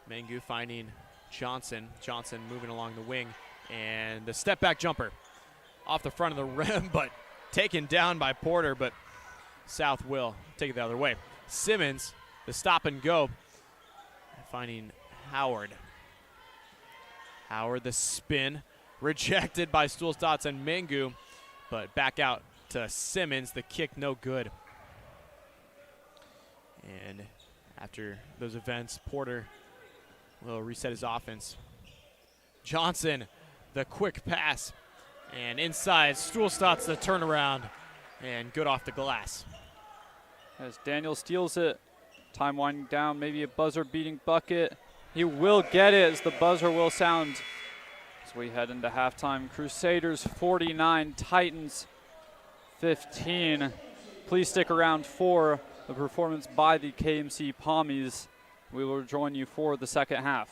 Mangu finding Johnson. Johnson moving along the wing. And the step back jumper off the front of the rim, but taken down by Porter, but South will take it the other way. Simmons, the stop and go, finding Howard. Howard, the spin, rejected by Stuhlstotz and Mangu, but back out to Simmons. The kick no good. And after those events, Porter will reset his offense. Johnson, the quick pass, and inside, Stuhlstotz the turnaround, and good off the glass. As Daniel steals it, time winding down, maybe a buzzer-beating bucket. He will get it as the buzzer will sound as we head into halftime. Crusaders 49, Titans 15. Please stick around for the performance by the KMC Pommies. We will join you for the second half.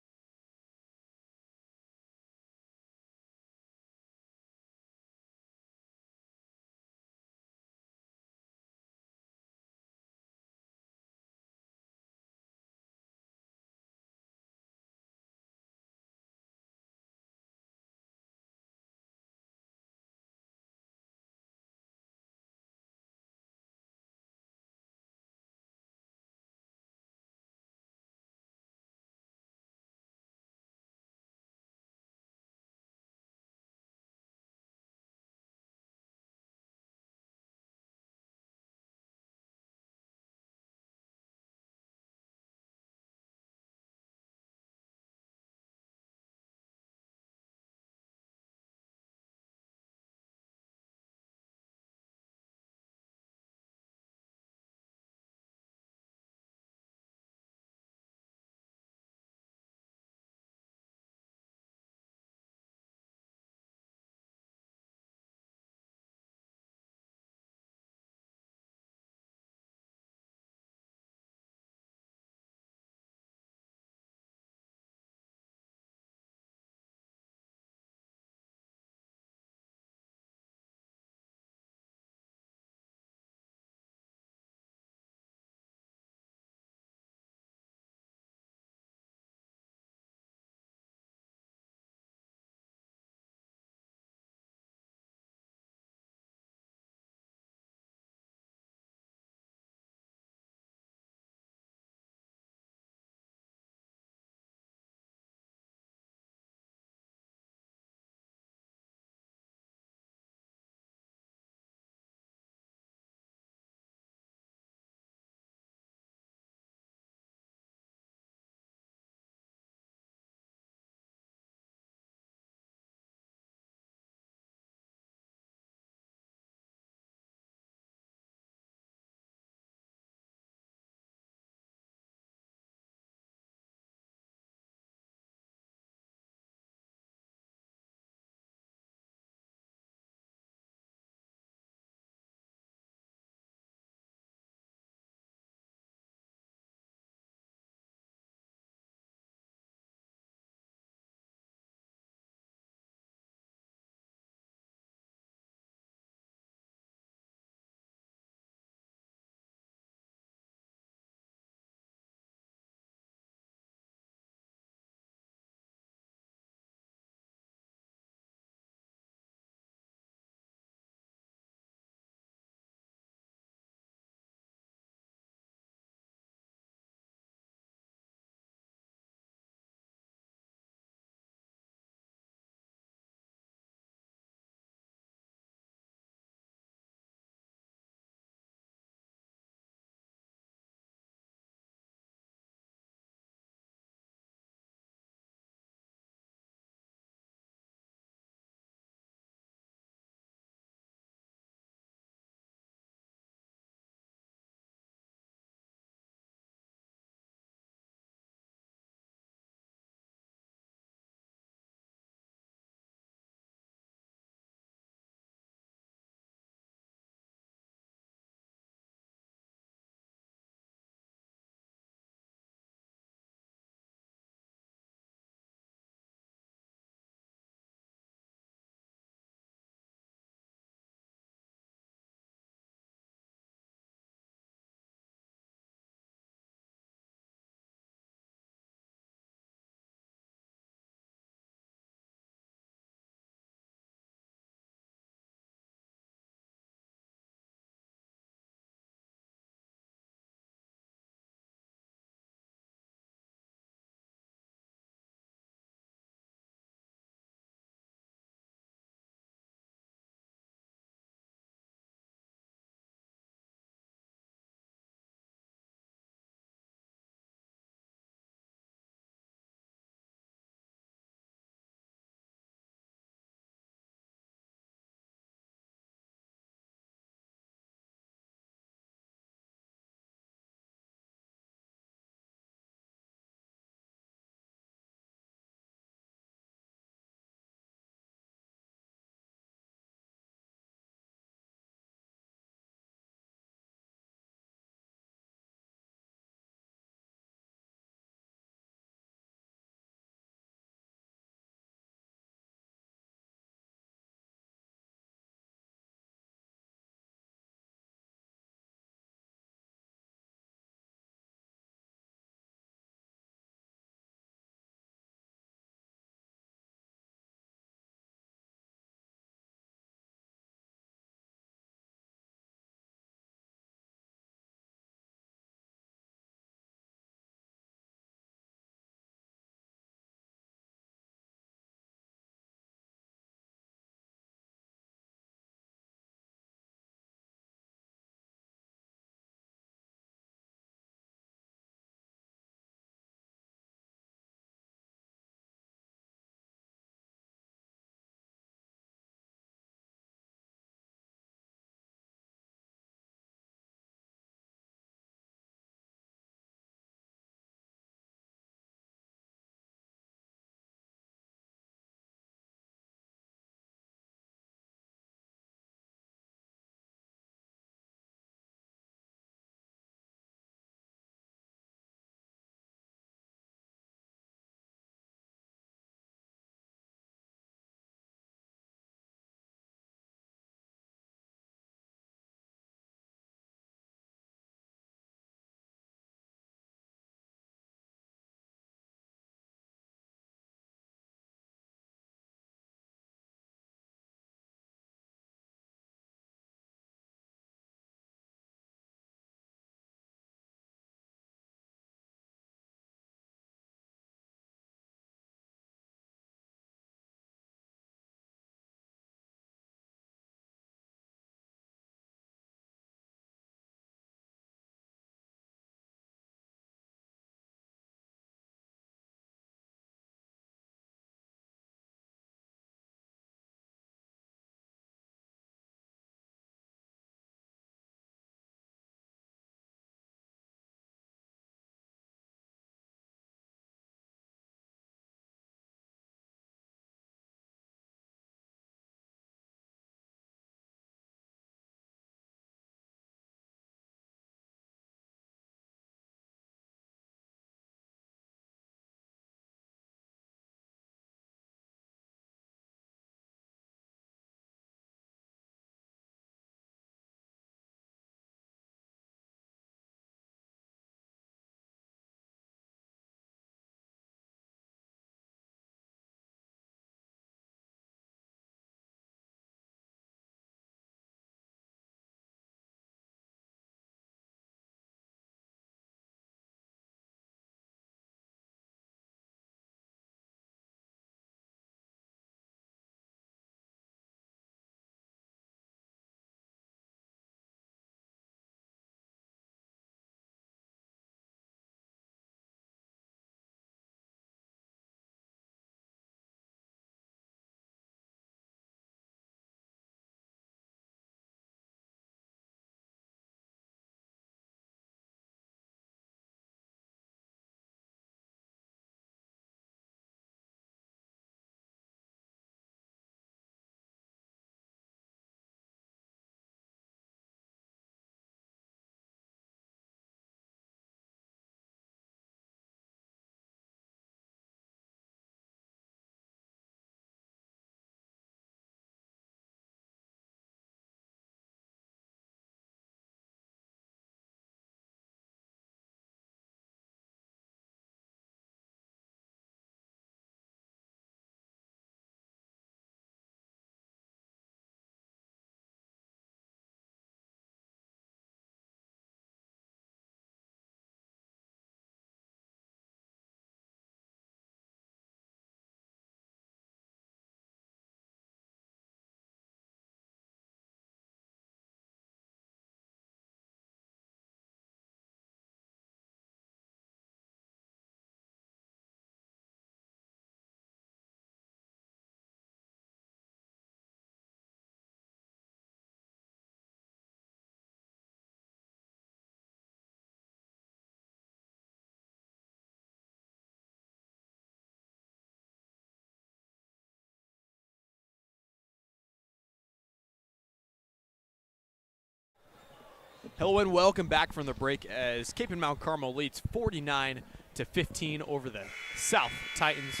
Hello and welcome back from the break as Cape and Mount Carmel leads 49-15 over the South Titans.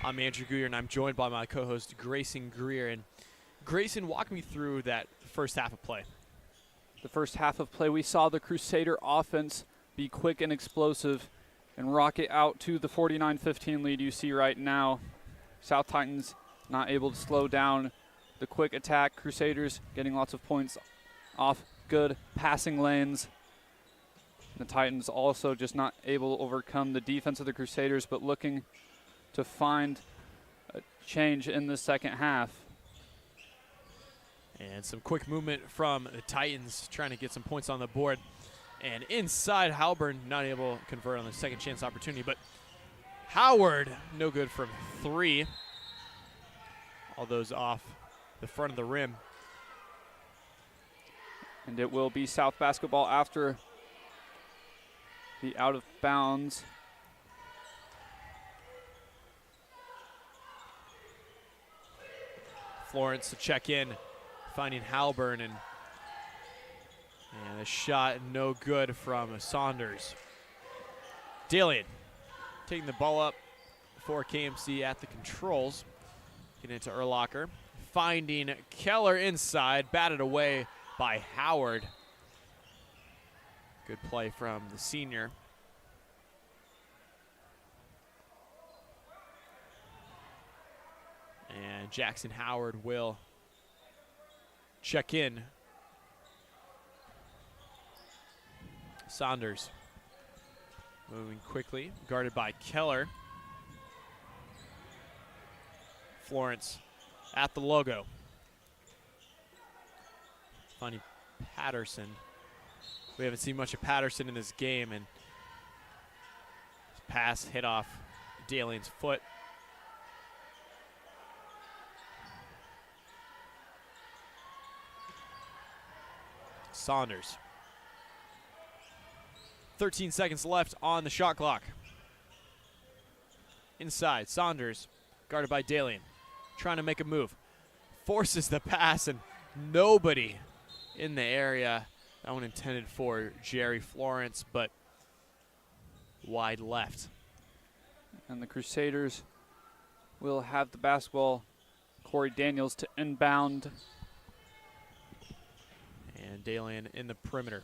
I'm Andrew Greer and I'm joined by my co-host Grayson Greer. And Grayson, walk me through that first half of play. The first half of play, we saw the Crusader offense be quick and explosive and rocket out to the 49-15 lead you see right now. South Titans not able to slow down the quick attack. Crusaders getting lots of points off good passing lanes. The Titans also just not able to overcome the defense of the Crusaders, but looking to find a change in the second half. And some quick movement from the Titans trying to get some points on the board. And inside, Halburn not able to convert on the second chance opportunity, but Howard no good from 3. All those off the front of the rim. And it will be South basketball after the out of bounds. Florence to check in, finding Halburn, and a shot no good from Saunders. Dalian taking the ball up for KMC at the controls. Getting into Urlacher, finding Keller inside, batted away by Howard. Good play from the senior. And Jackson Howard will check in. Saunders moving quickly, guarded by Keller. Florence at the logo. Finding Patterson. We haven't seen much of Patterson in this game, and his pass hit off Dalian's foot. Saunders. 13 seconds left on the shot clock. Inside, Saunders, guarded by Dalian, trying to make a move. Forces the pass, and nobody in the area. That one intended for Jerry Florence, but wide left. And the Crusaders will have the basketball. Corey Daniels to inbound. And Dalian in the perimeter.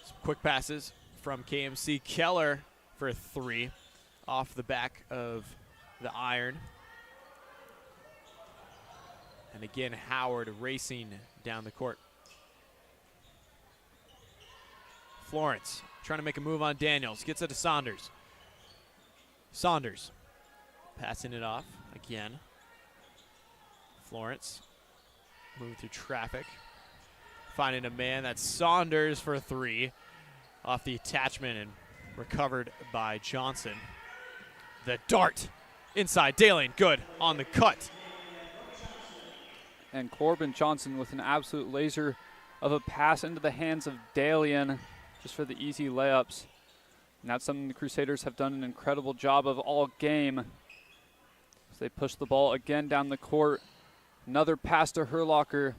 Some quick passes from KMC. Keller for 3 off the back of the iron. And again, Howard racing down the court. Florence trying to make a move on Daniels. Gets it to Saunders. Saunders passing it off again. Florence moving through traffic. Finding a man. That's Saunders for 3 off the attachment and recovered by Johnson. The dart inside. Dalian good on the cut. And Corbin Johnson with an absolute laser of a pass into the hands of Dalian just for the easy layups. And that's something the Crusaders have done an incredible job of all game. As they push the ball again down the court. Another pass to Urlacher.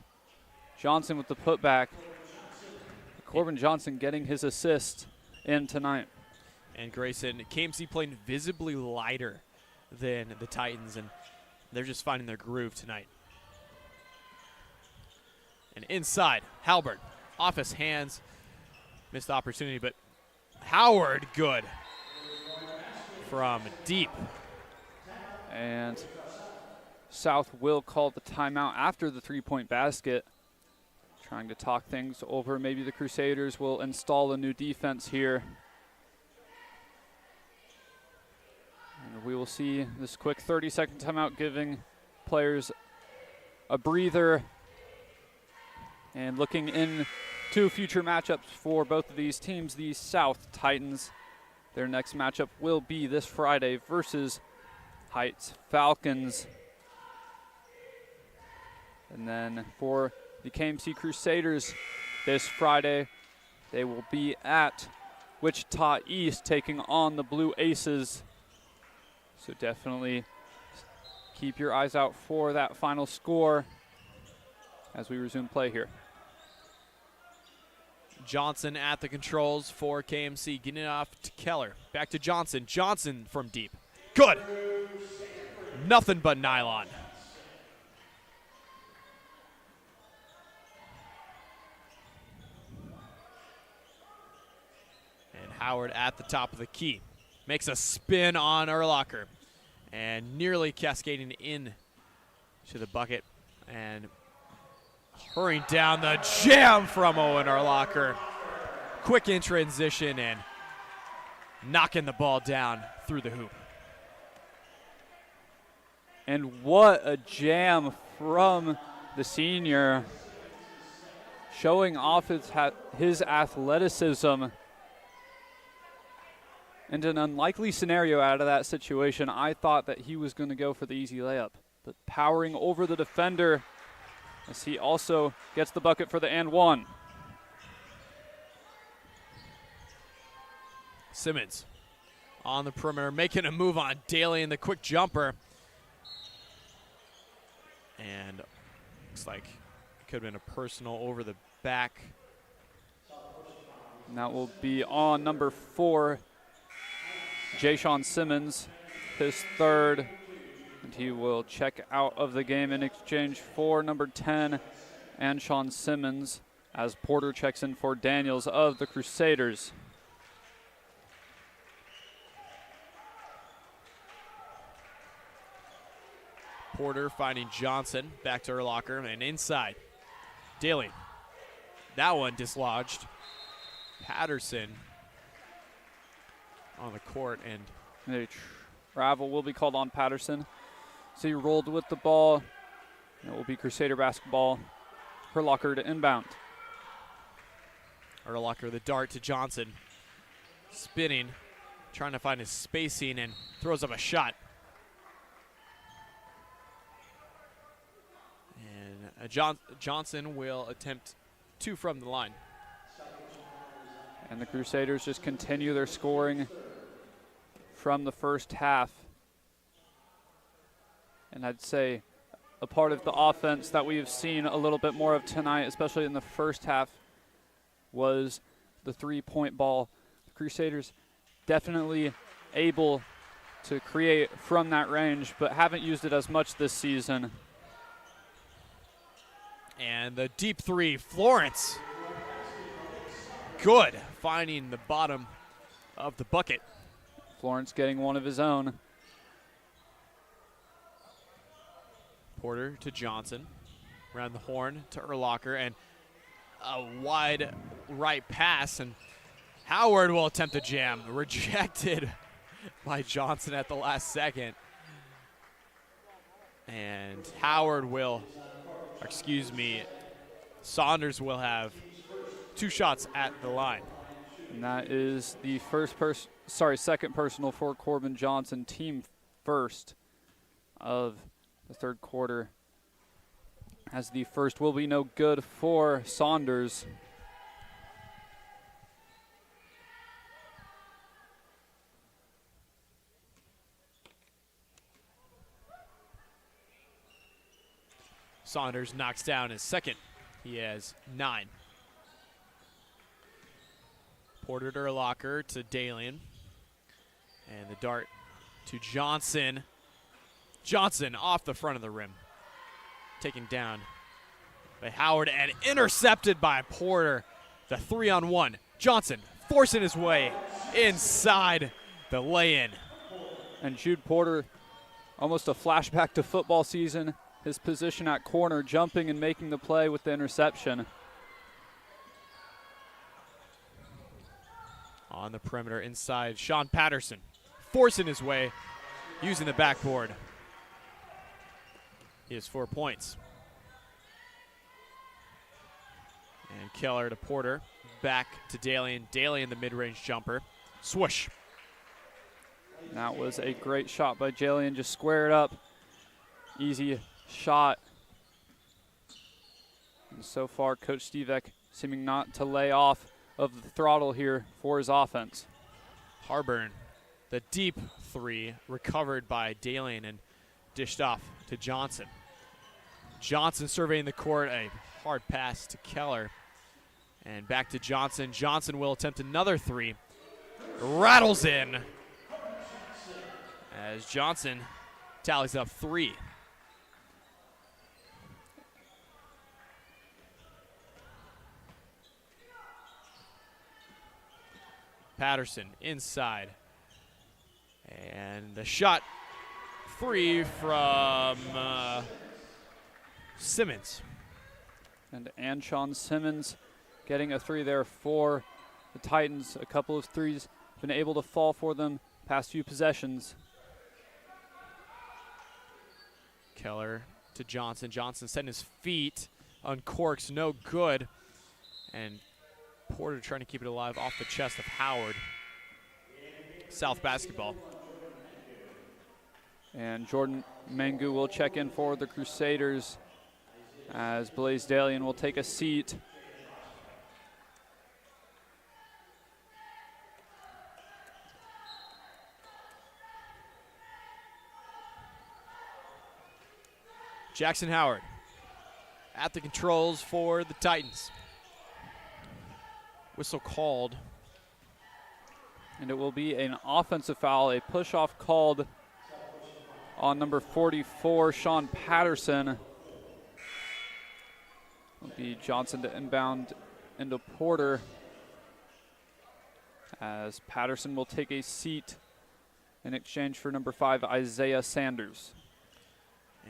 Johnson with the putback. Corbin Johnson getting his assist in tonight. And Grayson, KMC playing visibly lighter than the Titans, and they're just finding their groove tonight. And inside, Halbert, off his hands, missed the opportunity, but Howard good from deep. And South will call the timeout after the three-point basket. Trying to talk things over. Maybe the Crusaders will install a new defense here. And we will see this quick 30-second timeout giving players a breather. And looking into future matchups for both of these teams, the South Titans. Their next matchup will be this Friday versus Heights Falcons. And then for the KMC Crusaders this Friday, they will be at Wichita East taking on the Blue Aces. So definitely keep your eyes out for that final score. as we resume play here. Johnson at the controls for KMC, getting it off to Keller. Back to Johnson. Johnson from deep. Good. Nothing but nylon. And Howard at the top of the key. Makes a spin on Urlacher and nearly cascading in to the bucket. And hurrying down the jam from Owen Urlacher. Quick in transition and knocking the ball down through the hoop. And what a jam from the senior, showing off his athleticism. And an unlikely scenario out of that situation, I thought that he was going to go for the easy layup. But powering over the defender as he also gets the bucket for the and one. Simmons on the perimeter, making a move on Daly in the quick jumper. And looks like it could have been a personal over the back. And that will be on number 4, Jay-Sean Simmons, his third. And he will check out of the game in exchange for number 10, and Sean Simmons, as Porter checks in for Daniels of the Crusaders. Porter finding Johnson, back to Urlacher, and inside. Daly. That one dislodged. Patterson on the court, and A travel will be called on Patterson. So he rolled with the ball. It will be Crusader basketball. Urlacher to inbound. Urlacher the dart to Johnson. Spinning, trying to find his spacing, and throws up a shot. And Johnson will attempt 2 from the line. And the Crusaders just continue their scoring from the first half. And I'd say a part of the offense that we've seen a little bit more of tonight, especially in the first half, was the three-point ball. The Crusaders definitely able to create from that range, but haven't used it as much this season. And the deep 3, Florence. Good, finding the bottom of the bucket. Florence getting one of his own. Porter to Johnson. Around the horn to Urlacher, and a wide right pass, and Howard will attempt a jam. Rejected by Johnson at the last second. And Saunders will have 2 shots at the line. And that is the second personal for Corbin Johnson, team first of the third quarter, as the first will be no good for Saunders. Saunders knocks down his second. He has 9. Porter to Urlacher to Dalian. And the dart to Johnson. Johnson off the front of the rim. Taken down by Howard and intercepted by Porter. The 3-on-1. Johnson forcing his way inside the lay-in. And Jude Porter, almost a flashback to football season. His position at corner, jumping and making the play with the interception. On the perimeter inside, Sean Patterson forcing his way, using the backboard. He has 4 points. And Keller to Porter, back to Dalian. Dalian the mid-range jumper. Swoosh. That was a great shot by Jalen, just squared up. Easy shot. And so far, Coach Stevek seeming not to lay off of the throttle here for his offense. Harburn, the deep 3, recovered by Dalian and dished off to Johnson. Johnson surveying the court, a hard pass to Keller. And back to Johnson. Johnson will attempt another three. Rattles in as Johnson tallies up 3. Patterson inside. And the shot, 3 from Simmons. And Anshawn Simmons getting a 3 there for the Titans. A couple of threes been able to fall for them past few possessions. Keller to Johnson. Johnson setting his feet, uncorks, no good. And Porter trying to keep it alive off the chest of Howard. South basketball. And Jordan Mangu will check in for the Crusaders as Blaze Dalian will take a seat. Jackson Howard at the controls for the Titans. Whistle called. And it will be an offensive foul, a push-off called on number 44, Sean Patterson. It'll be Johnson to inbound into Porter as Patterson will take a seat in exchange for number 5, Isaiah Sanders.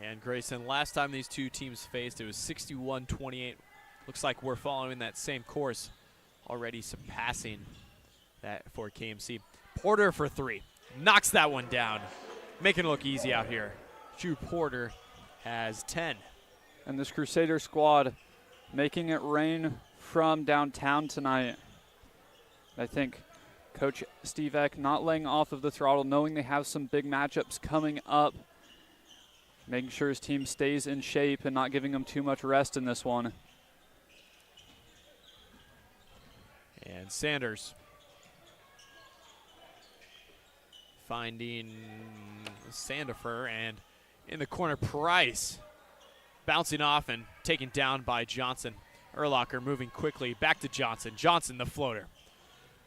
And Grayson, last time these two teams faced, it was 61-28. Looks like we're following that same course, already surpassing that for KMC. Porter for 3. Knocks that one down. Making it look easy out here. Drew Porter has 10. And this Crusader squad making it rain from downtown tonight. I think Coach Steve Eck not laying off of the throttle, knowing they have some big matchups coming up, making sure his team stays in shape and not giving them too much rest in this one. And Sanders finding Sandifer, and in the corner, Price bouncing off and taken down by Johnson. Urlacher moving quickly back to Johnson. Johnson, the floater,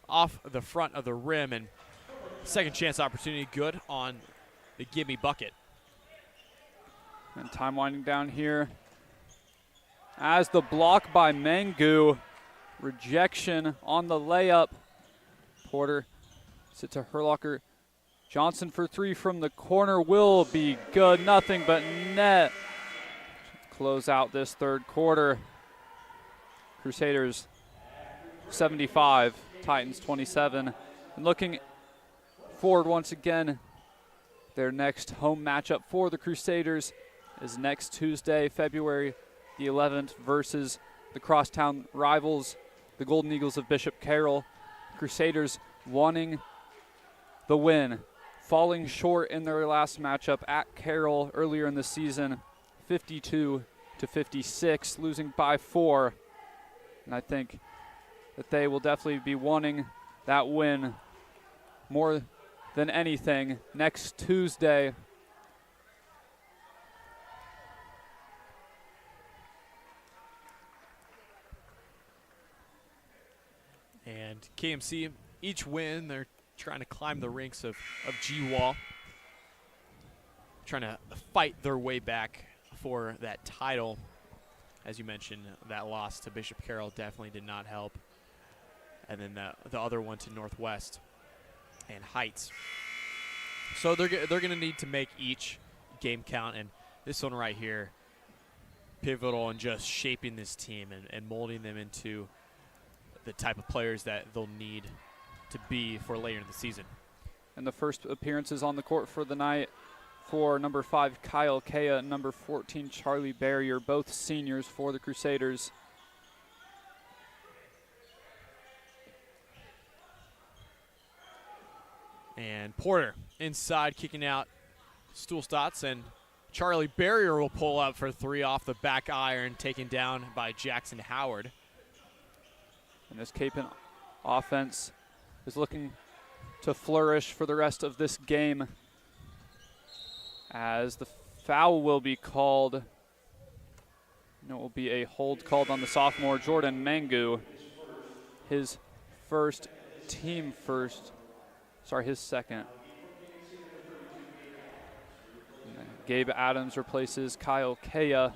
off the front of the rim, and second chance opportunity good on the gimme bucket. And time winding down here as the block by Mangu. Rejection on the layup. Porter sits to Urlacher. Johnson for 3 from the corner will be good. Nothing but net. Close out this third quarter. Crusaders 75, Titans 27. And looking forward once again, their next home matchup for the Crusaders is next Tuesday, February the 11th, versus the crosstown rivals, the Golden Eagles of Bishop Carroll. Crusaders wanting the win, falling short in their last matchup at Carroll earlier in the season, 52-56, losing by 4. And I think that they will definitely be wanting that win more than anything next Tuesday. And KMC, each win, they're trying to climb the ranks of G-Wall, trying to fight their way back for that title. As you mentioned, that loss to Bishop Carroll definitely did not help. And then the other one to Northwest and Heights. So they're going to need to make each game count. And this one right here, pivotal in just shaping this team and molding them into the type of players that they'll need to be for later in the season. And the first appearances on the court for the night for number 5, Kyle Kea, and number 14, Charlie Barrier, both seniors for the Crusaders. And Porter inside, kicking out Stuhlstotz, and Charlie Barrier will pull up for 3 off the back iron, taken down by Jackson Howard. And this Kapaun offense is looking to flourish for the rest of this game, as the foul will be called And it will be a hold called on the sophomore Jordan Mangu. His his second. Gabe Adams replaces Kyle Kea. And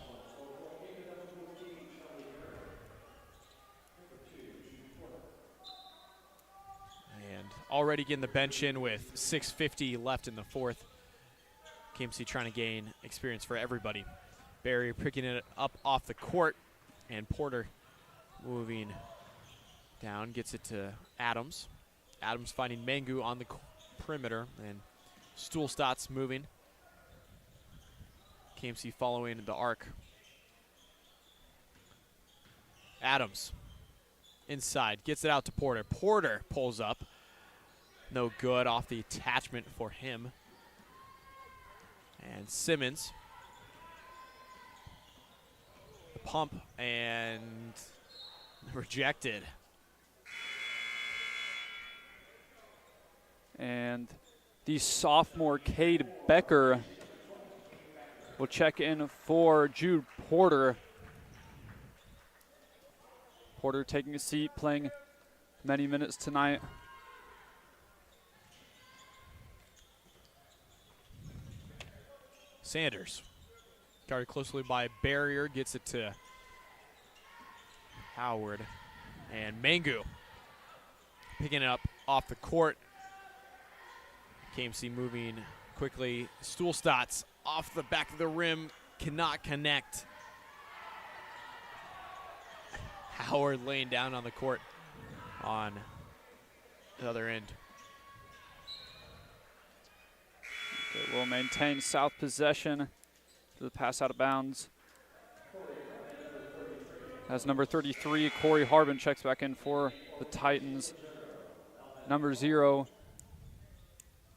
already getting the bench in with 6:50 left in the fourth. KMC trying to gain experience for everybody. Barrier picking it up off the court, and Porter moving down, gets it to Adams. Adams finding Mangu on the perimeter, and Stuhlstadt's moving. KMC following the arc. Adams inside, gets it out to Porter. Porter pulls up. No good off the attachment for him. And Simmons. The pump and rejected. And the sophomore Cade Becker will check in for Jude Porter. Porter taking a seat, playing many minutes tonight. Sanders, guarded closely by Barrier, gets it to Howard. And Mangu picking it up off the court. KMC moving quickly. Stuhlstadt's off the back of the rim, cannot connect. Howard laying down on the court on the other end. They will maintain South possession to the pass out of bounds. As number 33, Corey Harbin checks back in for the Titans. Number 0,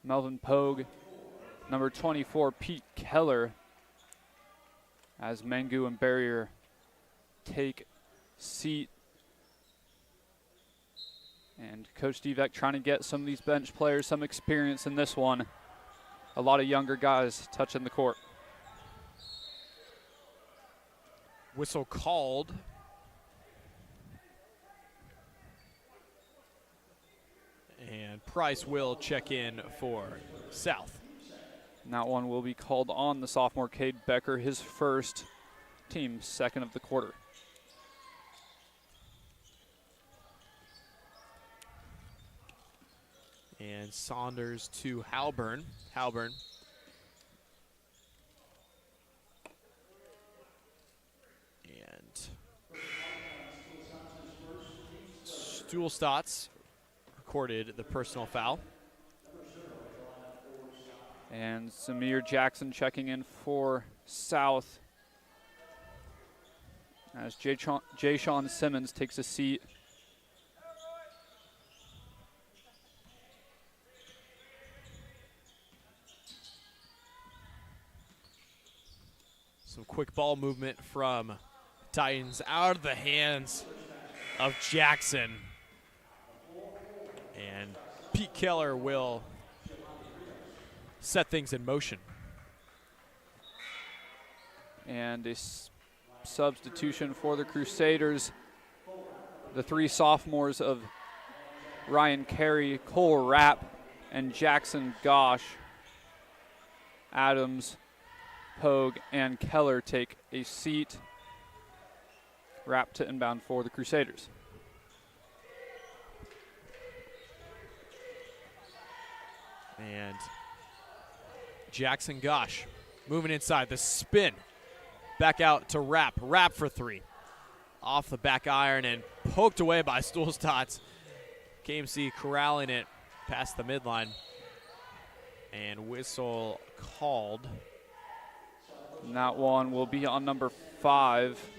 Melvin Pogue. Number 24, Pete Keller. As Mangu and Barrier take seat. And Coach Devek trying to get some of these bench players some experience in this one. A lot of younger guys touching the court. Whistle called. And Price will check in for South. And that one will be called on the sophomore Cade Becker, his first, team second of the quarter. And Saunders to Halburn. Halburn. And Stuhlstadt's recorded the personal foul. And Samir Jackson checking in for South. As Jay-Sean Simmons takes a seat. Some quick ball movement from Titans out of the hands of Jackson. And Pete Keller will set things in motion. And a substitution for the Crusaders. The three sophomores of Ryan Carey, Cole Rapp, and Jackson Gosh. Adams, Pogue, and Keller take a seat. Rapp to inbound for the Crusaders. And Jackson Gosh moving inside. The spin. Back out to Rapp. Rapp for three. Off the back iron and poked away by Stuhlstadt's. KMC corralling it past the midline. And whistle called. And that one will be on number 5,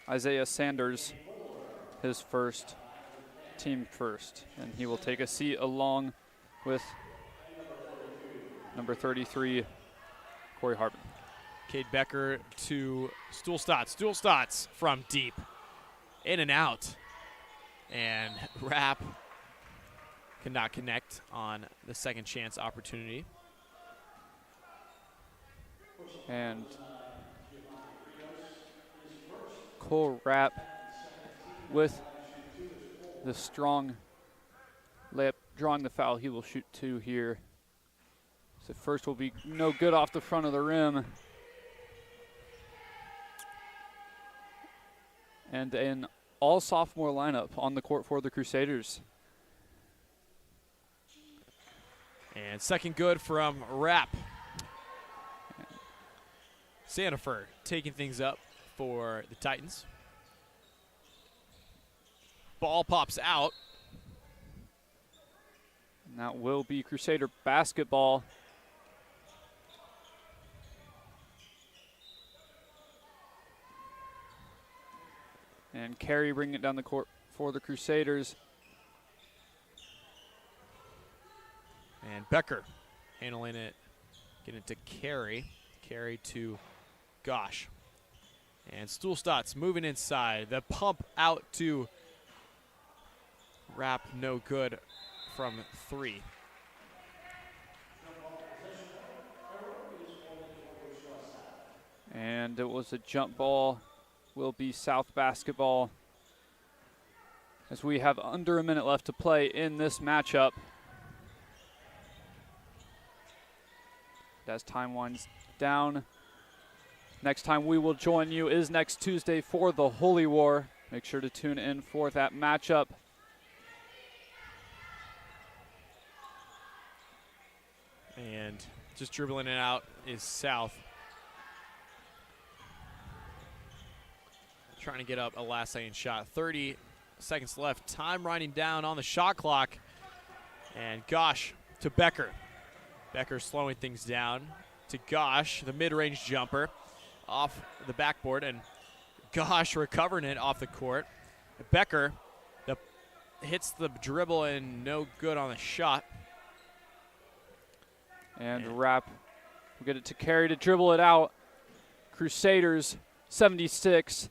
Isaiah Sanders, his first, team first. And he will take a seat along with number 33, Corey Harbin. Cade Becker to Stuhlstadt. Stuhlstadt's from deep. In and out. And Rapp cannot connect on the second chance opportunity. And Cole Rapp with the strong layup, drawing the foul. He will shoot 2 here. So first will be no good off the front of the rim. And an all-sophomore lineup on the court for the Crusaders. And second good from Rapp. Sandifer taking things up for the Titans. Ball pops out. And that will be Crusader basketball. And Carey bringing it down the court for the Crusaders. And Becker handling it, getting it to Carey. Carey to Gosh. And Stuhlstadt's moving inside. The pump out to Rapp, no good from 3. And it was a jump ball. Will be South basketball as we have under a minute left to play in this matchup. As time winds down, next time we will join you is next Tuesday for the Holy War. Make sure to tune in for that matchup. And just dribbling it out is South. Trying to get up a last-second shot. 30 seconds left. Time winding down on the shot clock. And Gosh to Becker. Becker slowing things down to Gosh, the mid-range jumper off the backboard. And Gosh recovering it off the court. Becker hits the dribble and no good on the shot. And Rapp will get it to Carey to dribble it out. Crusaders 76.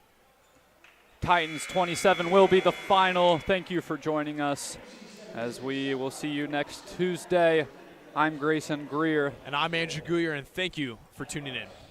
Titans 27 will be the final. Thank you for joining us as we will see you next Tuesday. I'm Grayson Greer. And I'm Andrew Guyer, and thank you for tuning in.